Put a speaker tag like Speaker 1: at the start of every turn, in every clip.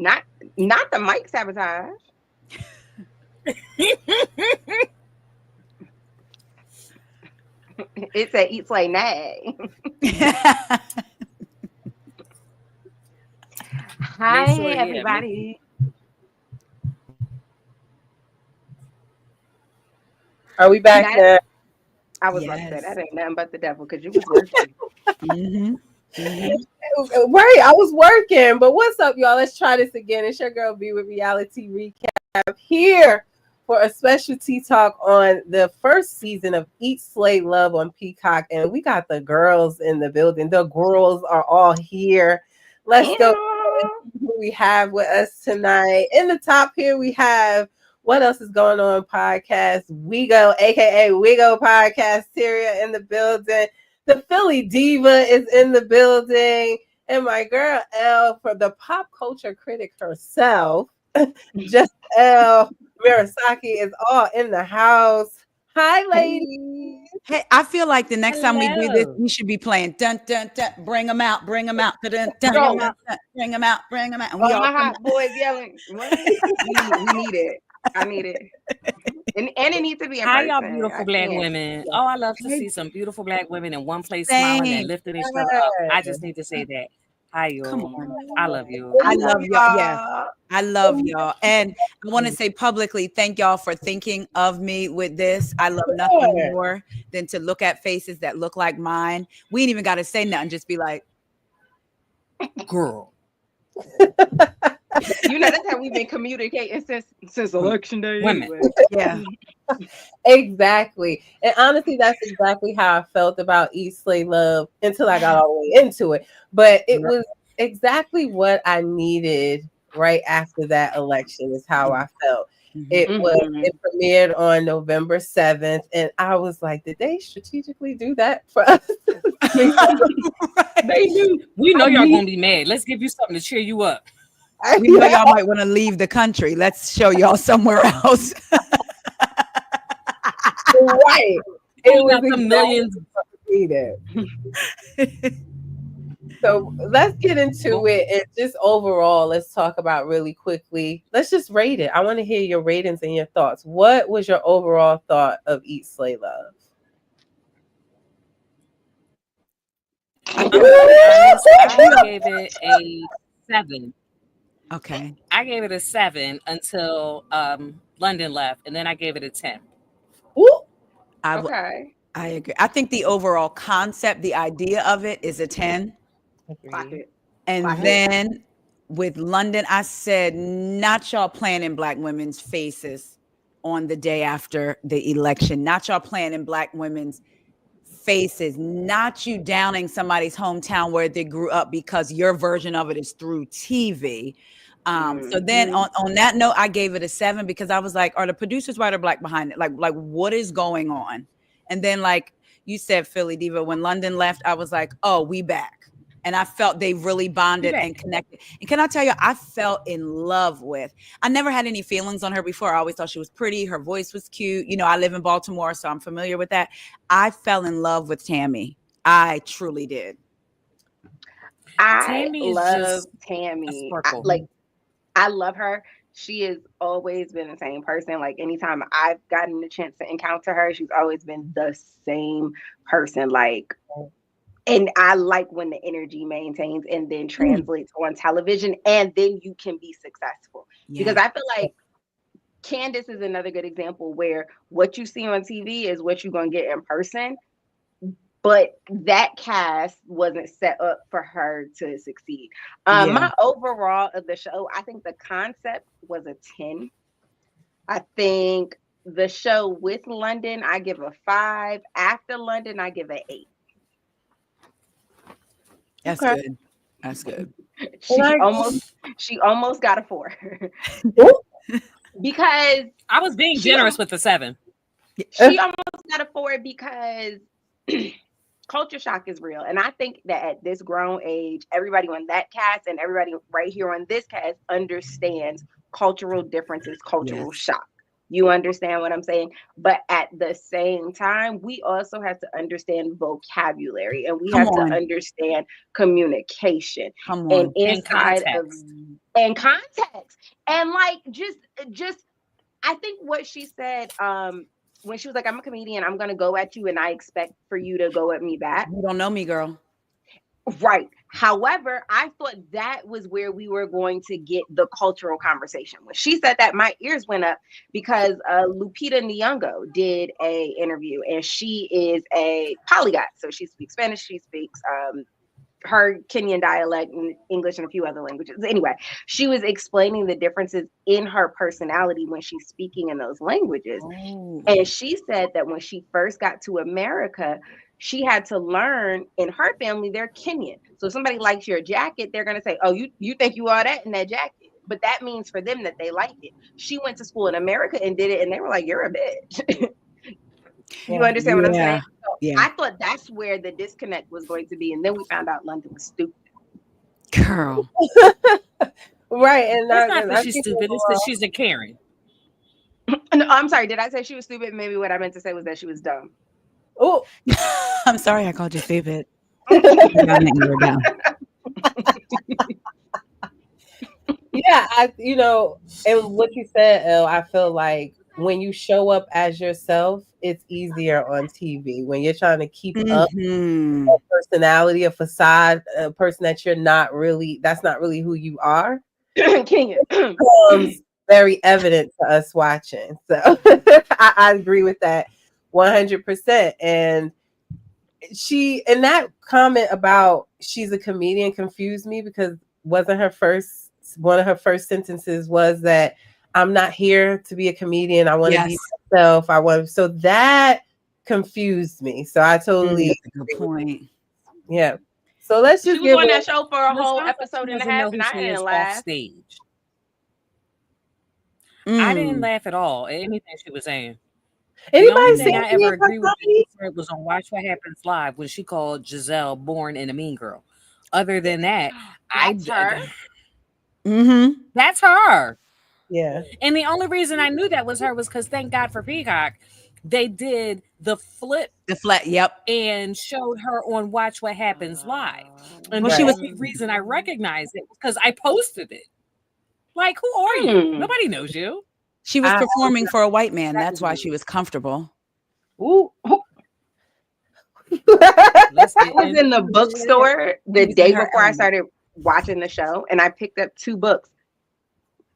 Speaker 1: Not not the mic sabotage. It said eat slay nay. Hi
Speaker 2: Sure, yeah,
Speaker 1: everybody.
Speaker 3: Are we back
Speaker 1: That
Speaker 3: now?
Speaker 1: I was about to say
Speaker 4: Yes.
Speaker 1: that ain't nothing but the devil because you was working.
Speaker 4: Mm-hmm. Mm-hmm.
Speaker 3: Right, I was working, but what's up, y'all? Let's try this again. It's your girl B with Reality Recap here for a special tea talk on the first season of Eat, Slay, Love on Peacock, and we got the girls in the building. The girls are all here. Let's go. Who we have with us tonight? In the top here, we have What Else Is Going On podcast. Wego, aka Wego Podcast, Syria in the building. The Philly Diva is in the building. And my girl Elle, for the pop culture critic herself, just Elle Mirasaki is all in the house. Hi, ladies.
Speaker 4: Hey, I feel like the next time we do this,
Speaker 2: Hello.
Speaker 4: we should be playing dun dun dun. Bring them out, bring them out, dun dun dun,
Speaker 1: Go.
Speaker 4: bring them out, bring them out, and
Speaker 1: All
Speaker 4: we all
Speaker 1: my
Speaker 4: come
Speaker 1: hot boys yelling. What? We need it. I need it. And it needs to be in
Speaker 2: Hi,
Speaker 1: person.
Speaker 2: y'all beautiful
Speaker 1: I
Speaker 2: black
Speaker 1: can't.
Speaker 2: women. Oh, I love to see some beautiful black women in one place smiling
Speaker 4: same.
Speaker 2: and lifting each other up. I just need to say that. Hi,
Speaker 4: Come
Speaker 2: y'all.
Speaker 4: on.
Speaker 2: I love you.
Speaker 4: I love y'all. Yeah, I love y'all. And I want to say publicly, thank y'all for thinking of me with this. I love nothing more than to look at faces that look like mine. We ain't even got to say nothing. Just be like, girl.
Speaker 1: You know, that's how we've been communicating since election day.
Speaker 2: Women.
Speaker 1: Anyway.
Speaker 4: Yeah.
Speaker 3: Exactly. And honestly, that's exactly how I felt about Eat, Slay, Love until I got all the way into it. But it was exactly what I needed right after that election, is how I felt. It premiered on November 7th, and I was like, did they strategically do that for us?
Speaker 2: They knew. We know y'all gonna be mad. Let's give you something to cheer you up.
Speaker 4: We know y'all might want to leave the country. Let's show y'all somewhere else.
Speaker 3: Right. It was
Speaker 2: the millions.
Speaker 3: needed. So let's get into it, and just overall, let's talk about really quickly. Let's just rate it. I want to hear your ratings and your thoughts. What was your overall thought of Eat, Slay, Love?
Speaker 2: I'm gonna be honest. I gave it a 7.
Speaker 4: Okay.
Speaker 2: I gave it a 7 until London left, and then I gave it a 10.
Speaker 3: Ooh.
Speaker 1: Okay.
Speaker 4: I agree. I think the overall concept, the idea of it, is a 10.
Speaker 1: Clock it.
Speaker 4: And
Speaker 1: Clock it.
Speaker 4: then with London, I said, not y'all playing in black women's faces on the day after the election, not y'all playing in black women's faces, not you downing somebody's hometown where they grew up because your version of it is through TV. So then on that note, I gave it a 7 because I was like, are the producers white or black behind it? Like what is going on? And then like you said, Philly Diva, when London left, I was like, oh, we back. And I felt they really bonded and connected. And can I tell you, I fell in love with, I never had any feelings on her before. I always thought she was pretty. Her voice was cute. You know, I live in Baltimore, so I'm familiar with that. I fell in love with Tammy. I truly did.
Speaker 1: I
Speaker 2: Tammy is
Speaker 1: love
Speaker 2: just
Speaker 1: Tammy.
Speaker 2: a sparkle.
Speaker 1: I love her. She has always been the same person. Like anytime I've gotten the chance to encounter her, she's always been the same person. Like, and I like when the energy maintains and then translates on television, and then you can be successful. Because I feel like Candace is another good example where what you see on TV is what you're gonna get in person. But that cast wasn't set up for her to succeed. My overall of the show, I think the concept was a 10. I think the show with London, I give a 5. After London, I give an 8.
Speaker 4: That's good. That's good.
Speaker 1: She almost got a 4. Because
Speaker 2: I was being generous with the 7.
Speaker 1: She almost got a 4 because culture shock is real. And I think that at this grown age, everybody on that cast and everybody right here on this cast understands cultural differences, cultural shock. You understand what I'm saying? But at the same time, we also have to understand vocabulary, and we
Speaker 4: Come
Speaker 1: have to
Speaker 4: on.
Speaker 1: understand communication
Speaker 4: Come
Speaker 1: and
Speaker 4: on.
Speaker 1: inside of
Speaker 2: context.
Speaker 1: and context. And like just I think what she said, when she was like, I'm a comedian, I'm gonna go at you and I expect for you to go at me back.
Speaker 4: You don't know me, girl.
Speaker 1: Right. However, I thought that was where we were going to get the cultural conversation. When she said that, my ears went up because Lupita Nyong'o did a interview, and she is a polyglot. So she speaks Spanish, she speaks her Kenyan dialect, and English, and a few other languages. Anyway, she was explaining the differences in her personality when she's speaking in those languages.
Speaker 4: Oh.
Speaker 1: And she said that when she first got to America, she had to learn, in her family, they're Kenyan. So if somebody likes your jacket, they're going to say, oh, you think you are that in that jacket. But that means for them that they like it. She went to school in America and did it, and they were like, you're a bitch. You understand what I'm saying? So
Speaker 4: Yeah.
Speaker 1: I thought that's where the disconnect was going to be. And then we found out London was stupid.
Speaker 4: Girl.
Speaker 3: Right. And
Speaker 2: It's not that she's stupid, it's that she's a Karen.
Speaker 1: No, I'm sorry. Did I say she was stupid? Maybe what I meant to say was that she was dumb.
Speaker 3: Oh,
Speaker 4: I'm sorry I called you stupid. You're down.
Speaker 3: yeah, and what you said, Elle, I feel like when you show up as yourself, it's easier on TV. When you're trying to keep up
Speaker 4: Mhm.
Speaker 3: a personality, a facade, a person that you're not really, that's not really who you are,
Speaker 1: Kenya.
Speaker 3: becomes very evident to us watching. So I agree with that 100%. And that comment about she's a comedian confused me, because one of her first sentences was that I'm not here to be a comedian. I want to be myself. So that confused me. So I totally
Speaker 4: That's a good point.
Speaker 3: Yeah. So let's just
Speaker 1: She was on that show for a whole episode and a half, and I didn't laugh.
Speaker 2: Stage. I didn't laugh at all at anything she was saying. The only thing I ever agree with her was on Watch What Happens Live when she called Giselle born in a mean girl. Other than that,
Speaker 1: That's her.
Speaker 2: That's her.
Speaker 3: Yeah.
Speaker 2: And the only reason I knew that was her was because, thank God for Peacock, they did the flip.
Speaker 4: Yep.
Speaker 2: And showed her on Watch What Happens Live. And
Speaker 4: Well,
Speaker 2: she was the reason I recognized it because I posted it. Like, who are you? Nobody knows you.
Speaker 4: She was performing for a white man. That's why she was comfortable.
Speaker 3: Ooh.
Speaker 1: I was in the bookstore the day before I started watching the show, and I picked up 2 books.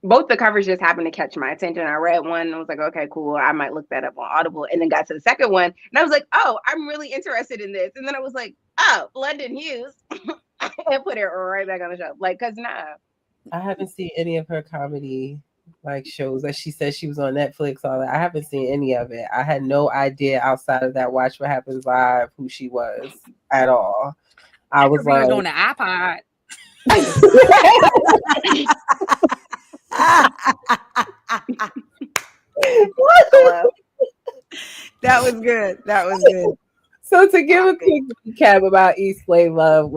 Speaker 1: Both the covers just happened to catch my attention. I read one and I was like, okay, cool. I might look that up on Audible. And then got to the second one and I was like, oh, I'm really interested in this. And then I was like, oh, London Hughes. And put it right back on the show. Like, cause
Speaker 3: I haven't seen any of her comedy like shows. Like she said, she was on Netflix, all that. I haven't seen any of it. I had no idea outside of that Watch What Happens Live who she was at all. I was like
Speaker 2: on the iPod.
Speaker 4: That was good. That was good.
Speaker 3: So to give a quick recap about Eat Slay Love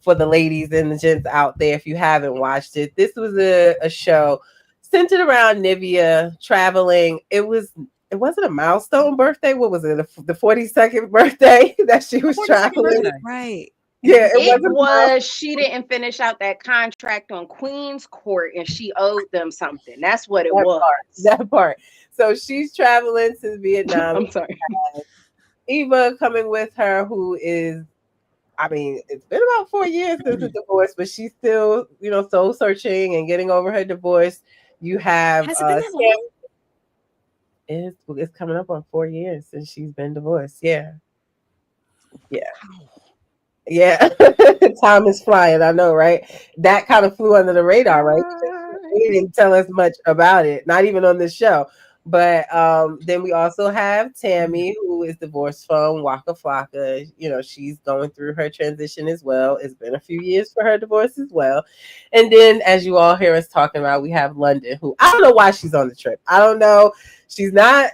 Speaker 3: for the ladies and the gents out there, if you haven't watched it, this was a show centered around Nivea traveling. It wasn't a milestone birthday. What was it? The 42nd birthday that she was traveling.
Speaker 4: Right.
Speaker 3: Yeah,
Speaker 1: it was. She didn't finish out that contract on Queen's Court, and she owed them something. That's what it was.
Speaker 3: That part. So she's traveling to Vietnam.
Speaker 1: I'm sorry.
Speaker 3: Eva coming with her, who is, I mean, it's been about 4 years since the divorce, but she's still, soul searching and getting over her divorce. You have it's coming up on 4 years since she's been divorced. Yeah. Time is flying. I know, right? That kind of flew under the radar, right? They didn't tell us much about it, not even on this show. But then we also have Tammy, who is divorced from Waka Flocka. She's going through her transition as well. It's been a few years for her divorce as well. And then, as you all hear us talking about, we have London, who I don't know why she's on the trip. I don't know. She's not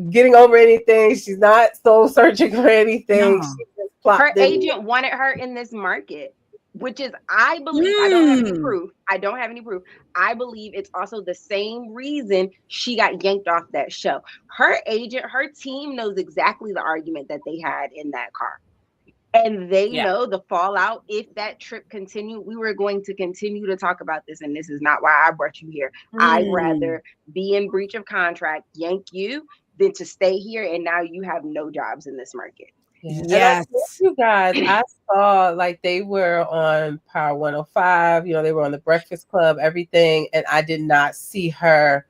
Speaker 3: getting over anything. She's not soul searching for anything.
Speaker 1: No. Her agent wanted her in this market. which is, I believe, I don't have any proof. I believe it's also the same reason she got yanked off that show. Her agent, her team knows exactly the argument that they had in that car. And they know the fallout. If that trip continued, we were going to continue to talk about this. And this is not why I brought you here. I'd rather be in breach of contract, yank you, than to stay here. And now you have no jobs in this market.
Speaker 3: Yes. You guys, I saw like they were on Power 105, you know, they were on the Breakfast Club, everything. And I did not see her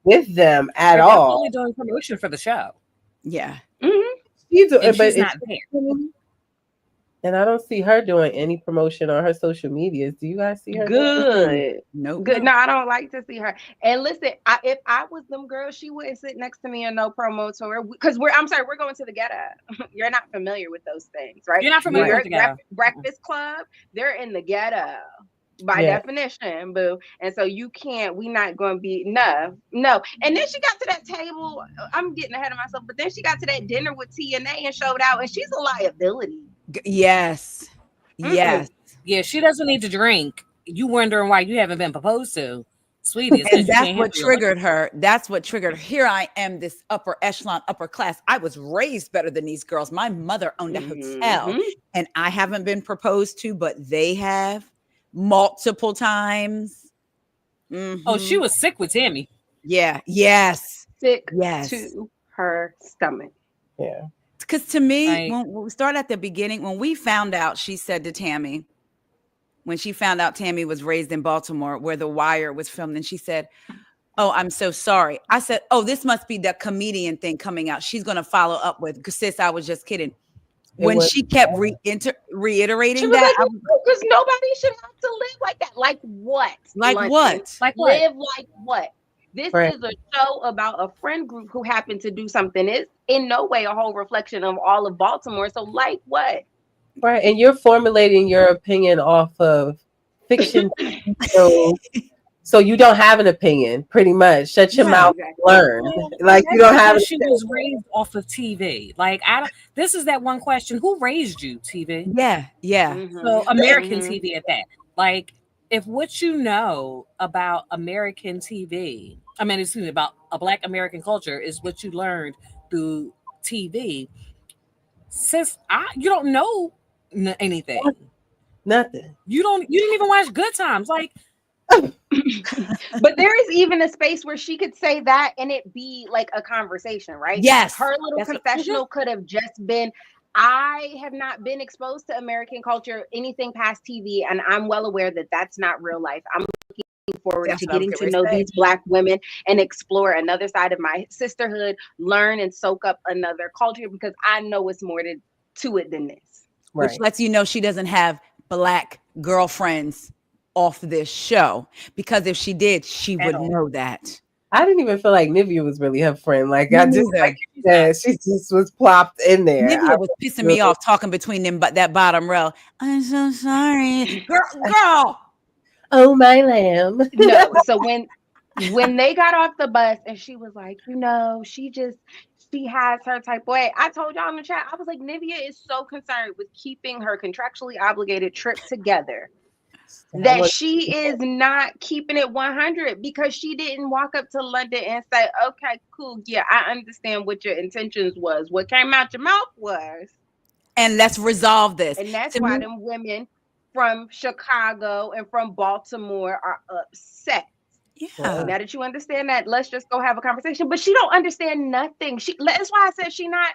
Speaker 3: with them at all.
Speaker 2: Only doing promotion for the show.
Speaker 4: Yeah.
Speaker 3: She's
Speaker 2: not there.
Speaker 3: And I don't see her doing any promotion on her social medias. Do you guys see her?
Speaker 1: Good.
Speaker 4: Nope.
Speaker 1: Good. No, I don't like to see her. And listen, if I was them girls, she wouldn't sit next to me in no promo tour. Because we're going to the ghetto. You're not familiar with those things, right?
Speaker 2: You're not familiar with the ghetto.
Speaker 1: Breakfast Club, they're in the ghetto by definition, boo. And so we're not going to be, no. And then she got to that table. I'm getting ahead of myself, but then she got to that dinner with TNA and showed out, and she's a liability.
Speaker 4: Yes. Yes.
Speaker 2: Yeah, she doesn't need to drink. You wondering why you haven't been proposed to, sweetie.
Speaker 4: And that's what triggered her. That's what triggered her. Here I am, this upper echelon, upper class. I was raised better than these girls. My mother owned a hotel, and I haven't been proposed to, but they have multiple times.
Speaker 2: Oh, she was sick with Tammy.
Speaker 4: Yeah. Yes.
Speaker 1: Sick to her stomach.
Speaker 3: Yeah.
Speaker 4: Because to me, when we start at the beginning, when we found out, she said to Tammy, when she found out Tammy was raised in Baltimore, where The Wire was filmed, and she said, "Oh, I'm so sorry." I said, "Oh, this must be the comedian thing coming out. She's going to follow up with, because sis, I was just kidding." When she kept reiterating that,
Speaker 1: because nobody should have to live like that. Like what?
Speaker 4: Like
Speaker 1: London?
Speaker 4: what?
Speaker 1: Like what? Live like what? This is a show about a friend group who happened to do something. It's in no way a whole reflection of all of Baltimore. So like what?
Speaker 3: Right. And you're formulating your opinion off of fiction. So you don't have an opinion, pretty much. Shut your mouth and learn. Like you don't have.
Speaker 2: She was raised off of TV. Like this is that one question: who raised you, TV?
Speaker 4: Yeah.
Speaker 2: So American TV at that. Like, if what you know about American TV, about a Black American culture is what you learned through TV, sis, you don't know anything.
Speaker 3: Nothing.
Speaker 2: You didn't even watch Good Times. Like,
Speaker 1: but there is even a space where she could say that and it be like a conversation, right?
Speaker 4: Yes.
Speaker 1: Her little confessional could have just been, I have not been exposed to American culture, anything past TV, and I'm well aware that that's not real life. I'm looking forward to getting to know these Black women and explore another side of my sisterhood, learn and soak up another culture, because I know it's more to it than this.
Speaker 4: Which lets you know she doesn't have Black girlfriends off this show, because if she did, she would know that.
Speaker 3: I didn't even feel like Nivea was really her friend. Like I just like she just was plopped in there.
Speaker 4: Nivea was pissing me off talking between them, but that bottom row. I'm so sorry, girl.
Speaker 3: Oh my lamb.
Speaker 1: No. So when they got off the bus and she was like, she has her type of way. I told y'all in the chat, I was like, Nivea is so concerned with keeping her contractually obligated trip together that she is not keeping it 100, because she didn't walk up to London and say, okay, cool. Yeah, I understand what your intentions was. What came out your mouth was.
Speaker 4: And let's resolve this.
Speaker 1: And that's why them women from Chicago and from Baltimore are upset.
Speaker 4: Yeah.
Speaker 1: Now that you understand that, let's just go have a conversation. But she don't understand nothing. That's why I said she not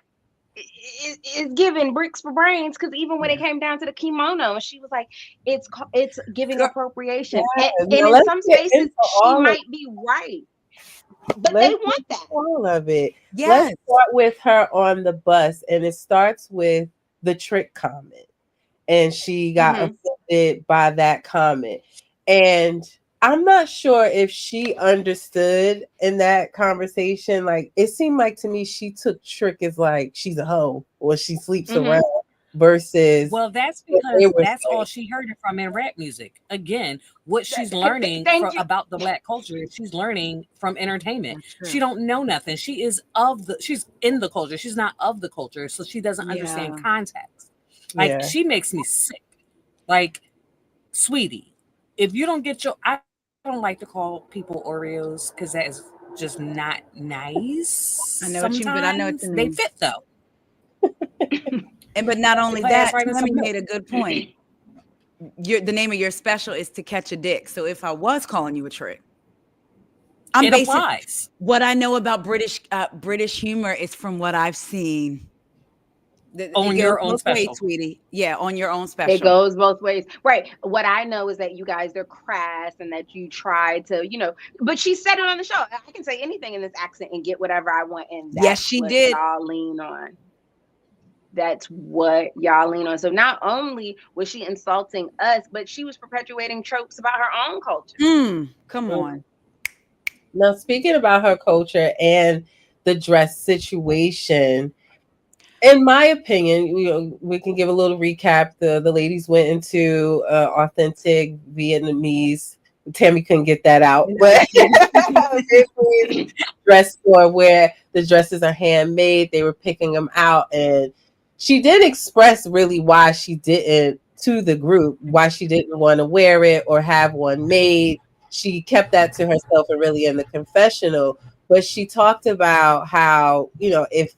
Speaker 1: is giving bricks for brains, because even when it came down to the kimono, she was like, it's giving appropriation. And in some spaces she might be right, but they want that.
Speaker 3: All of it.
Speaker 4: Yes.
Speaker 3: Let's start with her on the bus, and it starts with the trick comment, and she got offended by that comment. And I'm not sure if she understood in that conversation. Like, it seemed like to me she took trick as like she's a hoe or she sleeps around, versus.
Speaker 2: Well, that's because that's all she heard it from in rap music. Again, what she's learning about the Black culture, she's learning from entertainment. She don't know nothing. She's in the culture. She's not of the culture, so she doesn't understand context. Like, she makes me sick. Like, sweetie, if you don't get your, I don't like to call people Oreos because that is just not nice.
Speaker 4: I know what you mean, but I know what you
Speaker 2: They
Speaker 4: mean.
Speaker 2: fit though.
Speaker 4: And but not only
Speaker 2: Put ass
Speaker 4: that,
Speaker 2: right in
Speaker 4: Tammy
Speaker 2: some
Speaker 4: made a good point. The name of your special is To Catch a Dick. So if I was calling you a trick, I'm
Speaker 2: It
Speaker 4: basing
Speaker 2: applies.
Speaker 4: what I know about British humor is from what I've seen.
Speaker 2: On
Speaker 4: It
Speaker 2: your
Speaker 4: goes
Speaker 2: own
Speaker 4: both ways,
Speaker 2: special.
Speaker 4: sweetie. Yeah, on your own special.
Speaker 1: It goes both ways. Right. What I know is that you guys are crass and that you try to, but she said it on the show. I can say anything in this accent and get whatever I want. And that's
Speaker 4: Yes, she
Speaker 1: what
Speaker 4: did.
Speaker 1: y'all lean on. That's what y'all lean on. So not only was she insulting us, but she was perpetuating tropes about her own culture.
Speaker 4: Come on.
Speaker 3: Now, speaking about her culture and the dress situation, in my opinion, we can give a little recap. The ladies went into authentic Vietnamese. Tammy couldn't get that out, but dress store where the dresses are handmade. They were picking them out, and she did express really why she didn't to the group, why she didn't want to wear it or have one made. She kept that to herself and really in the confessional, but she talked about how, if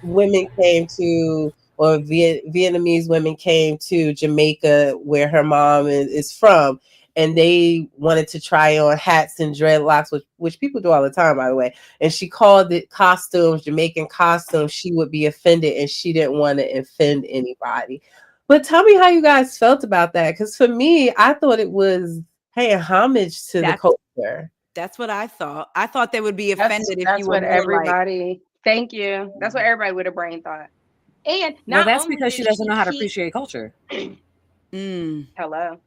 Speaker 3: women came to, or Vietnamese women came to Jamaica, where her mom is from, and they wanted to try on hats and dreadlocks, which people do all the time, by the way, and she called it costumes, Jamaican costumes, she would be offended, and she didn't want to offend anybody. But tell me how you guys felt about that, because for me, I thought it was paying homage to the culture.
Speaker 4: That's what I thought. I thought they would be offended if you were
Speaker 1: what
Speaker 4: more
Speaker 1: everybody. Thank you. That's what everybody with a brain thought. And
Speaker 2: that's because she doesn't know how to appreciate culture.
Speaker 1: Hello.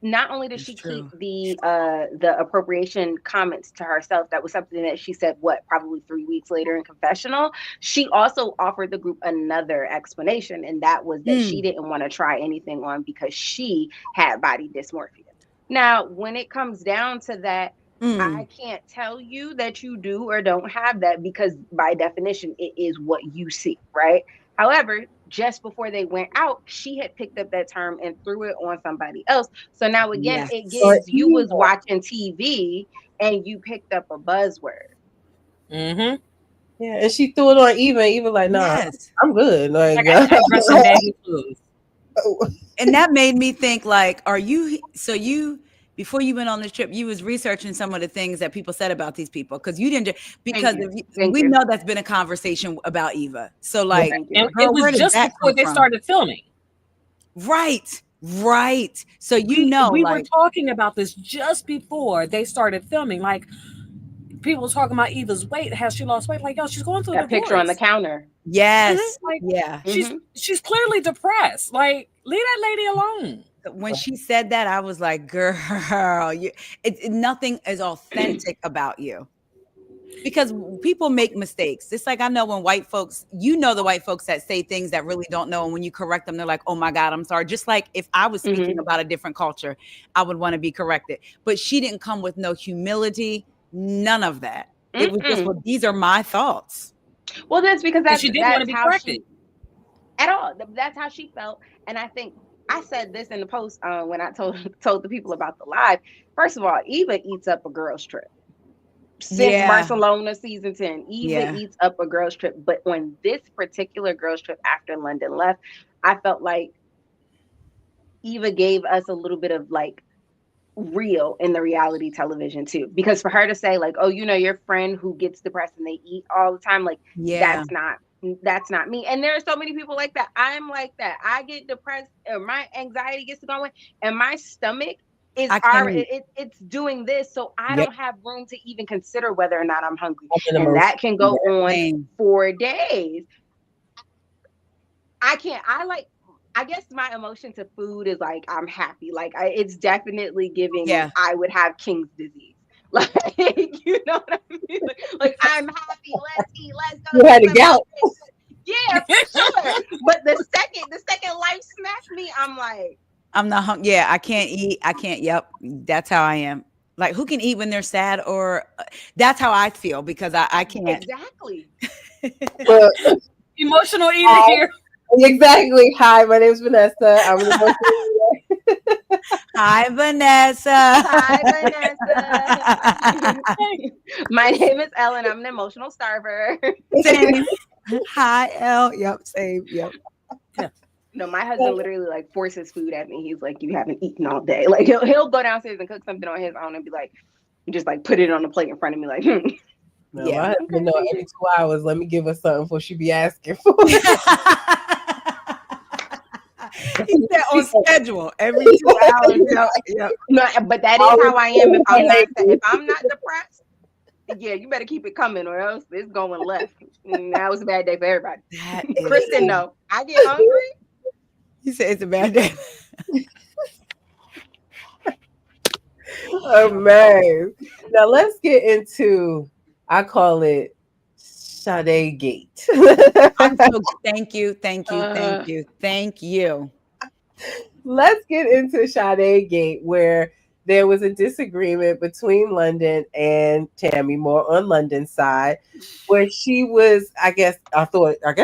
Speaker 1: Not only did she keep the appropriation comments to herself, that was something that she said, probably 3 weeks later in confessional. She also offered the group another explanation, and that was that she didn't want to try anything on because she had body dysmorphia. Now, when it comes down to that, I can't tell you that you do or don't have that, because by definition, it is what you see, right? However, just before they went out, she had picked up that term and threw it on somebody else. So now again, it gives you was watching TV and you picked up a buzzword.
Speaker 3: Yeah, and she threw it on Eva like, nah, I'm good. Like
Speaker 4: and that made me think, like, before you went on this trip, you was researching some of the things that people said about these people, because you didn't, because we know that's been a conversation about Eva. So like,
Speaker 2: and it was just before they started filming.
Speaker 4: Right. So we
Speaker 2: were talking about this just before they started filming. Like, people were talking about Eva's weight. Has she lost weight? Like, yo, she's going through
Speaker 1: that picture on the counter.
Speaker 4: Yes.
Speaker 2: Like, she's clearly depressed. Like, leave that lady alone.
Speaker 4: When she said that, I was like, girl, nothing is authentic about you, because people make mistakes. It's like, I know when white folks, the white folks that say things that really don't know, and when you correct them, they're like, oh my God, I'm sorry. Just like if I was speaking about a different culture, I would want to be corrected. But she didn't come with no humility, none of that. It was just, well, these are my thoughts.
Speaker 1: Well, that's because
Speaker 2: she didn't want to be corrected
Speaker 1: at all. That's how she felt. And I think I said this in the post when I told the people about the live. First of all, Eva eats up a girl's trip. Since Barcelona season 10, Eva eats up a girl's trip. But on this particular girl's trip after London left, I felt like Eva gave us a little bit of like real in the reality television too. Because for her to say like, oh, your friend who gets depressed and they eat all the time, like that's not me. And there are so many people like that. I'm like that. I get depressed or my anxiety gets to going and my stomach is already it's doing this. So I don't have room to even consider whether or not I'm hungry. And that can go on for days. I guess my emotion to food is like, I'm happy. Like it's definitely giving, I would have King's disease. Like, you know what I mean? Like I'm happy. Let's eat. Let's go.
Speaker 3: You had a gout.
Speaker 1: Yeah, for sure. But the second life smacked me, I'm like,
Speaker 4: I'm not hungry. Yeah, I can't eat. I can't. Yep, that's how I am. Like, who can eat when they're sad? Or that's how I feel, because I can't.
Speaker 1: Exactly.
Speaker 2: Emotional eating here.
Speaker 3: Exactly. Hi, my name is Vanessa. I'm an emotional eater.
Speaker 4: Hi, Vanessa.
Speaker 1: Hi, Vanessa. My name is Ellen. I'm an emotional starver.
Speaker 4: Same. Hi, Elle. Yep, same. Yep.
Speaker 1: No, my husband literally like forces food at me. He's like, "You haven't eaten all day." Like he'll go downstairs and cook something on his own and be like, just like put it on the plate in front of me, like.
Speaker 3: No,
Speaker 4: Yeah.
Speaker 3: my husband know every 2 hours. Let me give her something before she be asking for it.
Speaker 4: He said on schedule every 2 hours. Yep, yep.
Speaker 1: No, but that is how I am. If I'm not depressed, yeah, you better keep it coming, or else it's going left. Now it's a bad day for everybody. Kristen, no, I get hungry.
Speaker 4: He said it's a bad day.
Speaker 3: Oh man. Now let's get into, I call it Sade Gate.
Speaker 4: I'm so thank you.
Speaker 3: Let's get into Sade Gate, where there was a disagreement between London and Tammy, more on London's side, where she was, I guess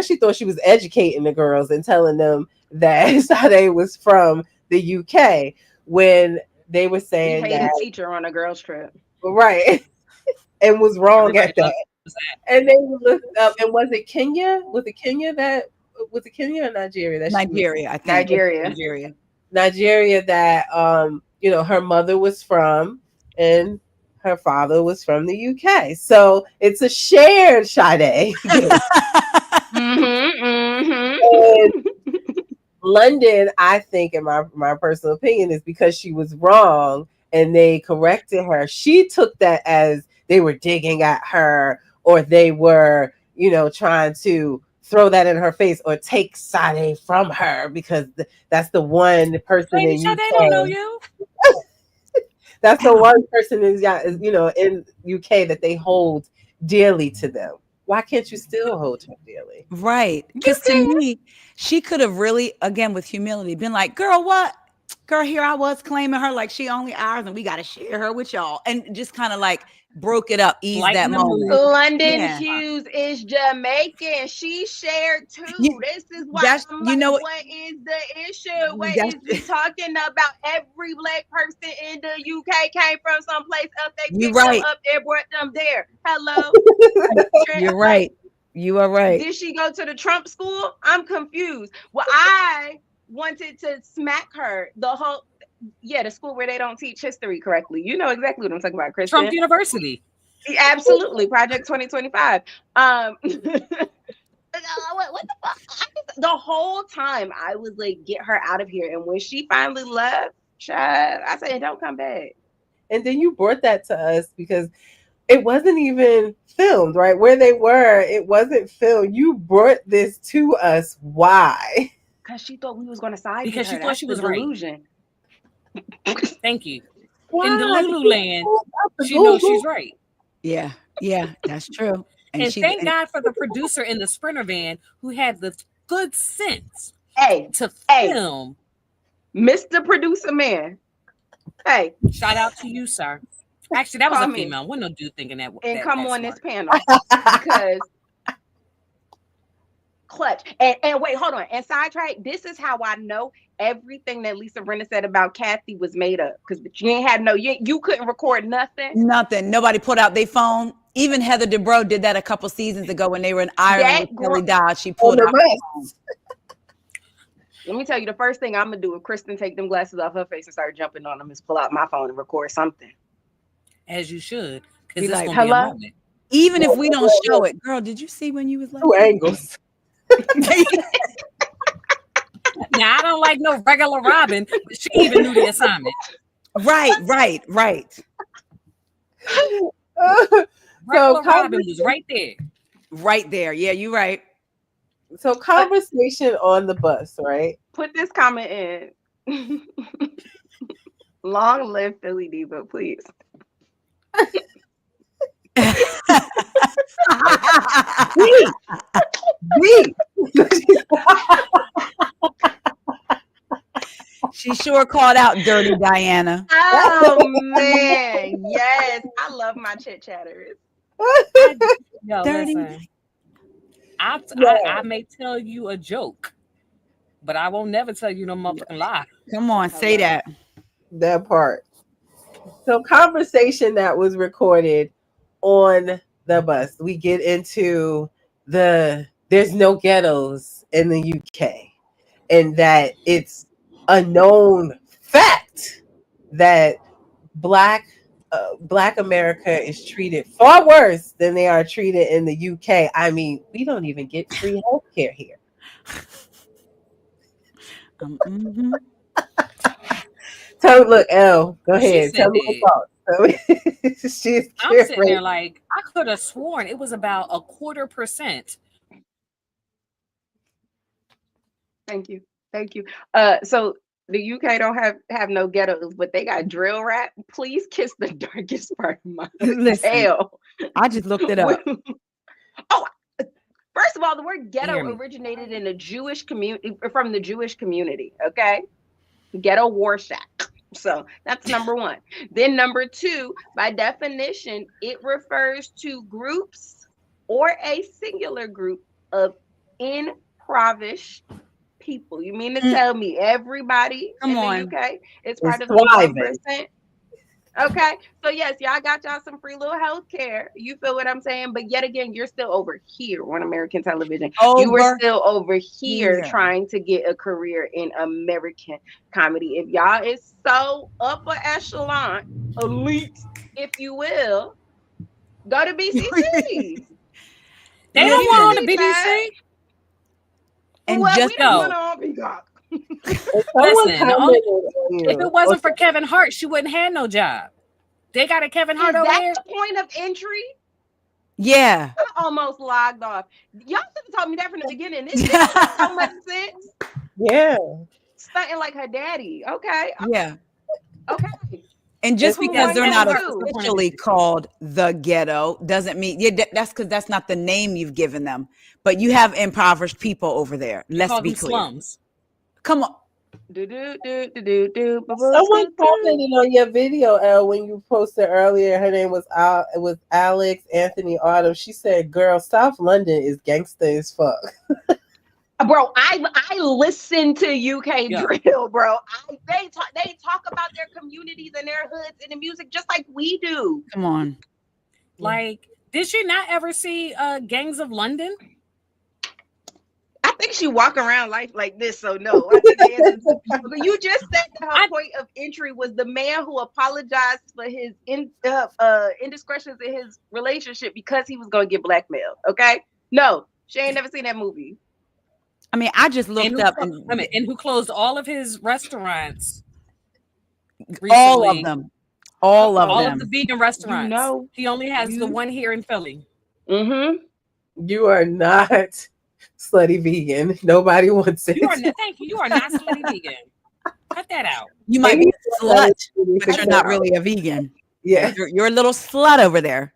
Speaker 3: she thought she was educating the girls and telling them that Sade was from the UK when they were
Speaker 1: We
Speaker 3: saying
Speaker 1: paid
Speaker 3: that
Speaker 1: a teacher on a girls trip.
Speaker 3: right and was wrong
Speaker 2: Everybody
Speaker 3: at that.
Speaker 2: loves that.
Speaker 3: And they looked up, and was it Kenya? Was it Kenya or Nigeria? That she was
Speaker 4: Nigeria, I think.
Speaker 1: Nigeria.
Speaker 3: Nigeria that her mother was from, and her father was from the UK. So it's a shared Sade. And London, I think, in my personal opinion, is because she was wrong and they corrected her. She took that as they were digging at her, or they were, trying to throw that in her face or take Sade from her, because that's the one person
Speaker 2: Lady
Speaker 3: in
Speaker 2: Sade
Speaker 3: UK.
Speaker 2: don't know you.
Speaker 3: That's the one person in UK that they hold dearly to them. Why can't you still hold her dearly?
Speaker 4: Right. Because to me, she could have really, again, with humility, been like, girl, what? Girl, here I was claiming her like she only ours and we got to share her with y'all. And just kind of like broke it up, ease
Speaker 2: Lighten
Speaker 4: that
Speaker 2: the
Speaker 4: moment.
Speaker 2: mood.
Speaker 1: London
Speaker 4: Yeah.
Speaker 1: Hughes is Jamaican. She shared too. This is why
Speaker 4: that's-
Speaker 1: I'm
Speaker 4: you
Speaker 1: like,
Speaker 4: know-
Speaker 1: what is the issue? What
Speaker 4: That's-
Speaker 1: is we talking about? Every black person in the UK came from someplace else. They
Speaker 4: You
Speaker 1: picked
Speaker 4: right.
Speaker 1: them up and brought them there. Hello.
Speaker 4: You're right. You are right.
Speaker 1: Did she go to the Trump school? I'm confused. Well, I wanted to smack her the school where they don't teach history correctly. You know exactly what I'm talking about, Kristen.
Speaker 2: Trump University.
Speaker 1: Absolutely. Project 2025. What the fuck? The whole time I was like, get her out of here. And when she finally left, I said, don't come back.
Speaker 3: And then you brought that to us because it wasn't even filmed, right? Where they were, it wasn't filmed. You brought this to us. Why?
Speaker 1: Because she thought we was going to side
Speaker 2: Because
Speaker 1: with her.
Speaker 2: she thought she was right.
Speaker 1: delusion.
Speaker 2: Thank you.
Speaker 3: Why?
Speaker 2: In the Lulu land, she knows she's right.
Speaker 4: Yeah, that's true.
Speaker 2: And thank God for the producer in the Sprinter van who had the good sense to film.
Speaker 1: Mr. Producer Man. Hey.
Speaker 2: Shout out to you, sir. Actually, that was a female. Wasn't no dude thinking that.
Speaker 1: And
Speaker 2: that,
Speaker 1: come
Speaker 2: that
Speaker 1: on
Speaker 2: smart.
Speaker 1: this panel. Because clutch. And wait, hold on. And sidetrack, this is how I know everything that Lisa Rinna said about Kathy was made up. Because you ain't had you couldn't record nothing.
Speaker 4: Nothing. Nobody pulled out their phone. Even Heather Dubrow did that a couple seasons ago when they were in Ireland with Kelly Dodd. She pulled out her phone.
Speaker 1: Let me tell you, the first thing I'm gonna do if Kristen take them glasses off her face and start jumping on them is pull out my phone and record something.
Speaker 2: As you should, because it's
Speaker 4: like,
Speaker 2: gonna be a moment.
Speaker 4: Even if we don't show it, girl, did you see when you was like
Speaker 3: 2 angles?
Speaker 2: Now I don't like no regular Robin, but she even knew the assignment.
Speaker 4: Right.
Speaker 2: Regular Robin was right there.
Speaker 4: Right there. Yeah, you're right.
Speaker 3: So conversation on the bus, right?
Speaker 1: Put this comment in. Long live Philly Diva, please.
Speaker 4: She sure called out Dirty Diana.
Speaker 1: Oh man, yes, I love my chit chatters.
Speaker 2: Yo,
Speaker 4: Dirty.
Speaker 2: listen. I may tell you a joke, but I won't never tell you no motherfucking lie.
Speaker 4: Come on, say that.
Speaker 3: That part. So conversation that was recorded on the bus. We get into there's no ghettos in the UK, and that it's a known fact that black Black America is treated far worse than they are treated in the UK. I mean, we don't even get free healthcare here.
Speaker 4: Mhm.
Speaker 3: So look, Elle, go
Speaker 2: She
Speaker 3: ahead.
Speaker 2: said
Speaker 3: Tell me
Speaker 2: it.
Speaker 3: your thoughts. She's
Speaker 2: I'm sitting there like, I could have sworn it was about 0.25%.
Speaker 1: Thank you. Thank you. So the UK don't have no ghettos, but they got drill rap. Please kiss the darkest part of my
Speaker 4: Listen,
Speaker 1: tail.
Speaker 4: I just looked it up.
Speaker 1: Oh, first of all, the word
Speaker 2: Hear
Speaker 1: ghetto
Speaker 2: me.
Speaker 1: originated in the Jewish community, from the Jewish community. Okay, ghetto war shack. So that's number one. Then number two, by definition, it refers to groups or a singular group of impoverished people. You mean to tell me everybody
Speaker 4: Come
Speaker 1: in the
Speaker 4: on.
Speaker 1: UK is
Speaker 3: It's
Speaker 1: part of the
Speaker 3: thriving.
Speaker 1: 1%? Okay, so yes, y'all got y'all some free little health care. You feel what I'm saying? But yet again, you're still over here on American television. You were
Speaker 4: Over
Speaker 1: still over here
Speaker 4: here.
Speaker 1: trying to get a career in American comedy. If y'all is so upper echelon, elite, if you will, go to BCC.
Speaker 2: They don't
Speaker 4: Listen.
Speaker 2: want on the
Speaker 1: BBC
Speaker 2: BBC.
Speaker 1: side.
Speaker 4: And
Speaker 1: Well,
Speaker 4: just
Speaker 1: we don't
Speaker 2: go.
Speaker 1: want on Peacock.
Speaker 3: Someone
Speaker 2: Listen, the only,
Speaker 3: commented on you.
Speaker 2: if it wasn't for Kevin Hart, she wouldn't have no job. They got a Kevin Hart
Speaker 1: Is
Speaker 2: over
Speaker 1: that
Speaker 2: there.
Speaker 1: the point of entry?
Speaker 4: yeah.
Speaker 1: I almost logged off. Y'all should have told me that from the beginning. This makes so much sense.
Speaker 3: Yeah.
Speaker 1: Stunting like her daddy. Okay.
Speaker 4: Yeah.
Speaker 1: Okay.
Speaker 4: And just
Speaker 1: Cool,
Speaker 4: because
Speaker 1: one
Speaker 4: they're
Speaker 1: and
Speaker 4: not
Speaker 1: two.
Speaker 4: officially called the ghetto doesn't mean that's because that's not the name you've given them. But you have impoverished people over there. Let's
Speaker 2: Call
Speaker 4: be
Speaker 2: them
Speaker 4: clear.
Speaker 2: slums.
Speaker 4: Come on.
Speaker 3: Someone commented on your video, Elle, when you posted earlier. Her name was Alex Anthony Autumn. She said, "Girl, South London is gangster as fuck."
Speaker 1: Bro, I listen to UK
Speaker 2: Yeah.
Speaker 1: drill, bro. They talk about their communities and their hoods in the music just like we do.
Speaker 4: Come on.
Speaker 2: Like, did she not ever see Gangs of London?
Speaker 1: I think she walk around life like this, so no. I think the answer is, you just said that her point of entry was the man who apologized for his indiscretions in his relationship because he was going to get blackmailed. Okay, no, she ain't never seen that movie.
Speaker 4: I mean, I just looked up and
Speaker 2: who closed all of his restaurants recently.
Speaker 4: all of them. All of
Speaker 2: All
Speaker 4: them.
Speaker 2: of the vegan restaurants.
Speaker 1: You know,
Speaker 2: he only has the one here in Philly.
Speaker 1: Mm-hmm.
Speaker 3: You are not slutty vegan. Nobody wants it.
Speaker 2: You are not, thank you. You are not slutty vegan. Cut that out.
Speaker 4: You might be a slut, but you're not really a vegan.
Speaker 3: Yeah.
Speaker 4: You're a little slut over there.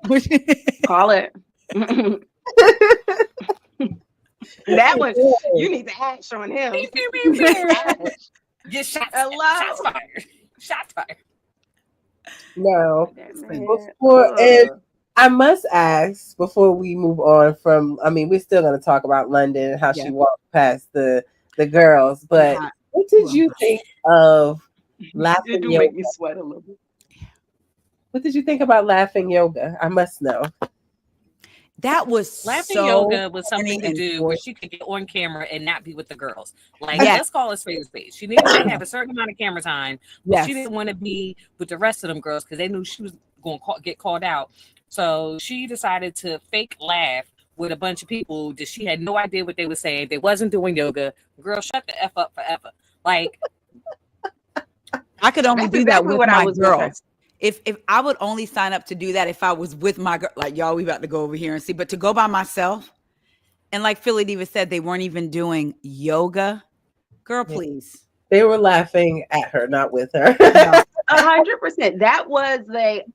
Speaker 4: Okay.
Speaker 1: Call it. That one, you need to ash on him.
Speaker 2: Get shots.
Speaker 1: Hello?
Speaker 2: Shots fired. Shots fired.
Speaker 3: No.
Speaker 1: Before,
Speaker 3: and I must ask before we move on from, I mean, we're still going to talk about London and how she walked past the girls, but what did you think of laughing
Speaker 1: it do
Speaker 3: yoga?
Speaker 1: make me sweat a little bit.
Speaker 3: What did you think about laughing yoga? I must know.
Speaker 4: That was
Speaker 2: laughing
Speaker 4: so
Speaker 2: yoga was something to
Speaker 4: funny
Speaker 2: do
Speaker 4: and
Speaker 2: where she could get on camera and not be with the girls. Like, let's call it spade a spade. She needed to have a certain amount of camera time, but she didn't want to be with the rest of them girls because they knew she was going to get called out. So she decided to fake laugh with a bunch of people that she had no idea what they were saying. They wasn't doing yoga. Girl, shut the F up forever. Like,
Speaker 4: I could only do that with
Speaker 1: what
Speaker 4: my
Speaker 1: I was
Speaker 4: girls. If I would only sign up to do that if I was with my girl, like y'all, we about to go over here and see, but to go by myself, and like Philly Diva said, they weren't even doing yoga. Girl, please.
Speaker 3: They were laughing at her, not with her.
Speaker 1: 100%. That was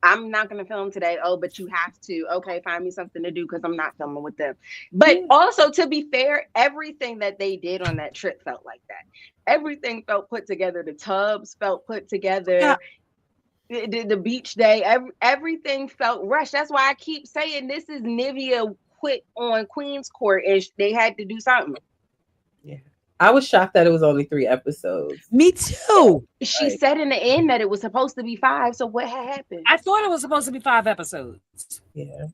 Speaker 1: I'm not going to film today. Oh, but you have to. Okay, find me something to do because I'm not filming with them. But also, to be fair, everything that they did on that trip felt like that. Everything felt put together. The tubs felt put together.
Speaker 4: Yeah.
Speaker 1: The beach day, everything felt rushed. That's why I keep saying this is Nivea quit on Queen's Court and they had to do something.
Speaker 3: Yeah. I was shocked that it was only 3 episodes.
Speaker 4: Me too.
Speaker 1: She
Speaker 3: Right.
Speaker 1: said in the end that it was supposed to be 5. So what had happened?
Speaker 2: I thought it was supposed to be 5 episodes.
Speaker 3: Yeah.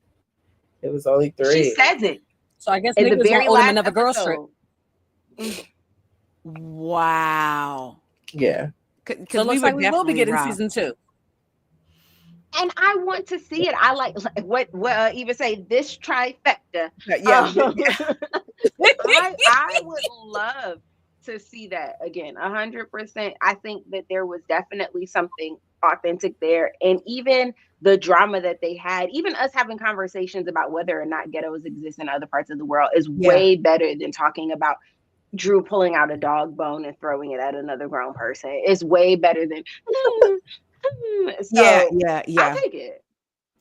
Speaker 3: It was only 3.
Speaker 1: She says it
Speaker 2: So I guess
Speaker 1: in the
Speaker 2: niggas
Speaker 1: very
Speaker 2: gonna owe them
Speaker 1: last
Speaker 2: another girls trip.
Speaker 1: episode.
Speaker 4: Wow.
Speaker 3: Yeah.
Speaker 2: So
Speaker 4: Because
Speaker 2: it looks like we will be getting season 2.
Speaker 1: And I want to see it. I like what even say this trifecta.
Speaker 4: Yeah.
Speaker 1: I would love to see that again. 100%. I think that there was definitely something authentic there, and even the drama that they had, even us having conversations about whether or not ghettos exist in other parts of the world, is way better than talking about Drew pulling out a dog bone and throwing it at another grown person. It's way better than. So,
Speaker 4: yeah.
Speaker 1: I'll take it.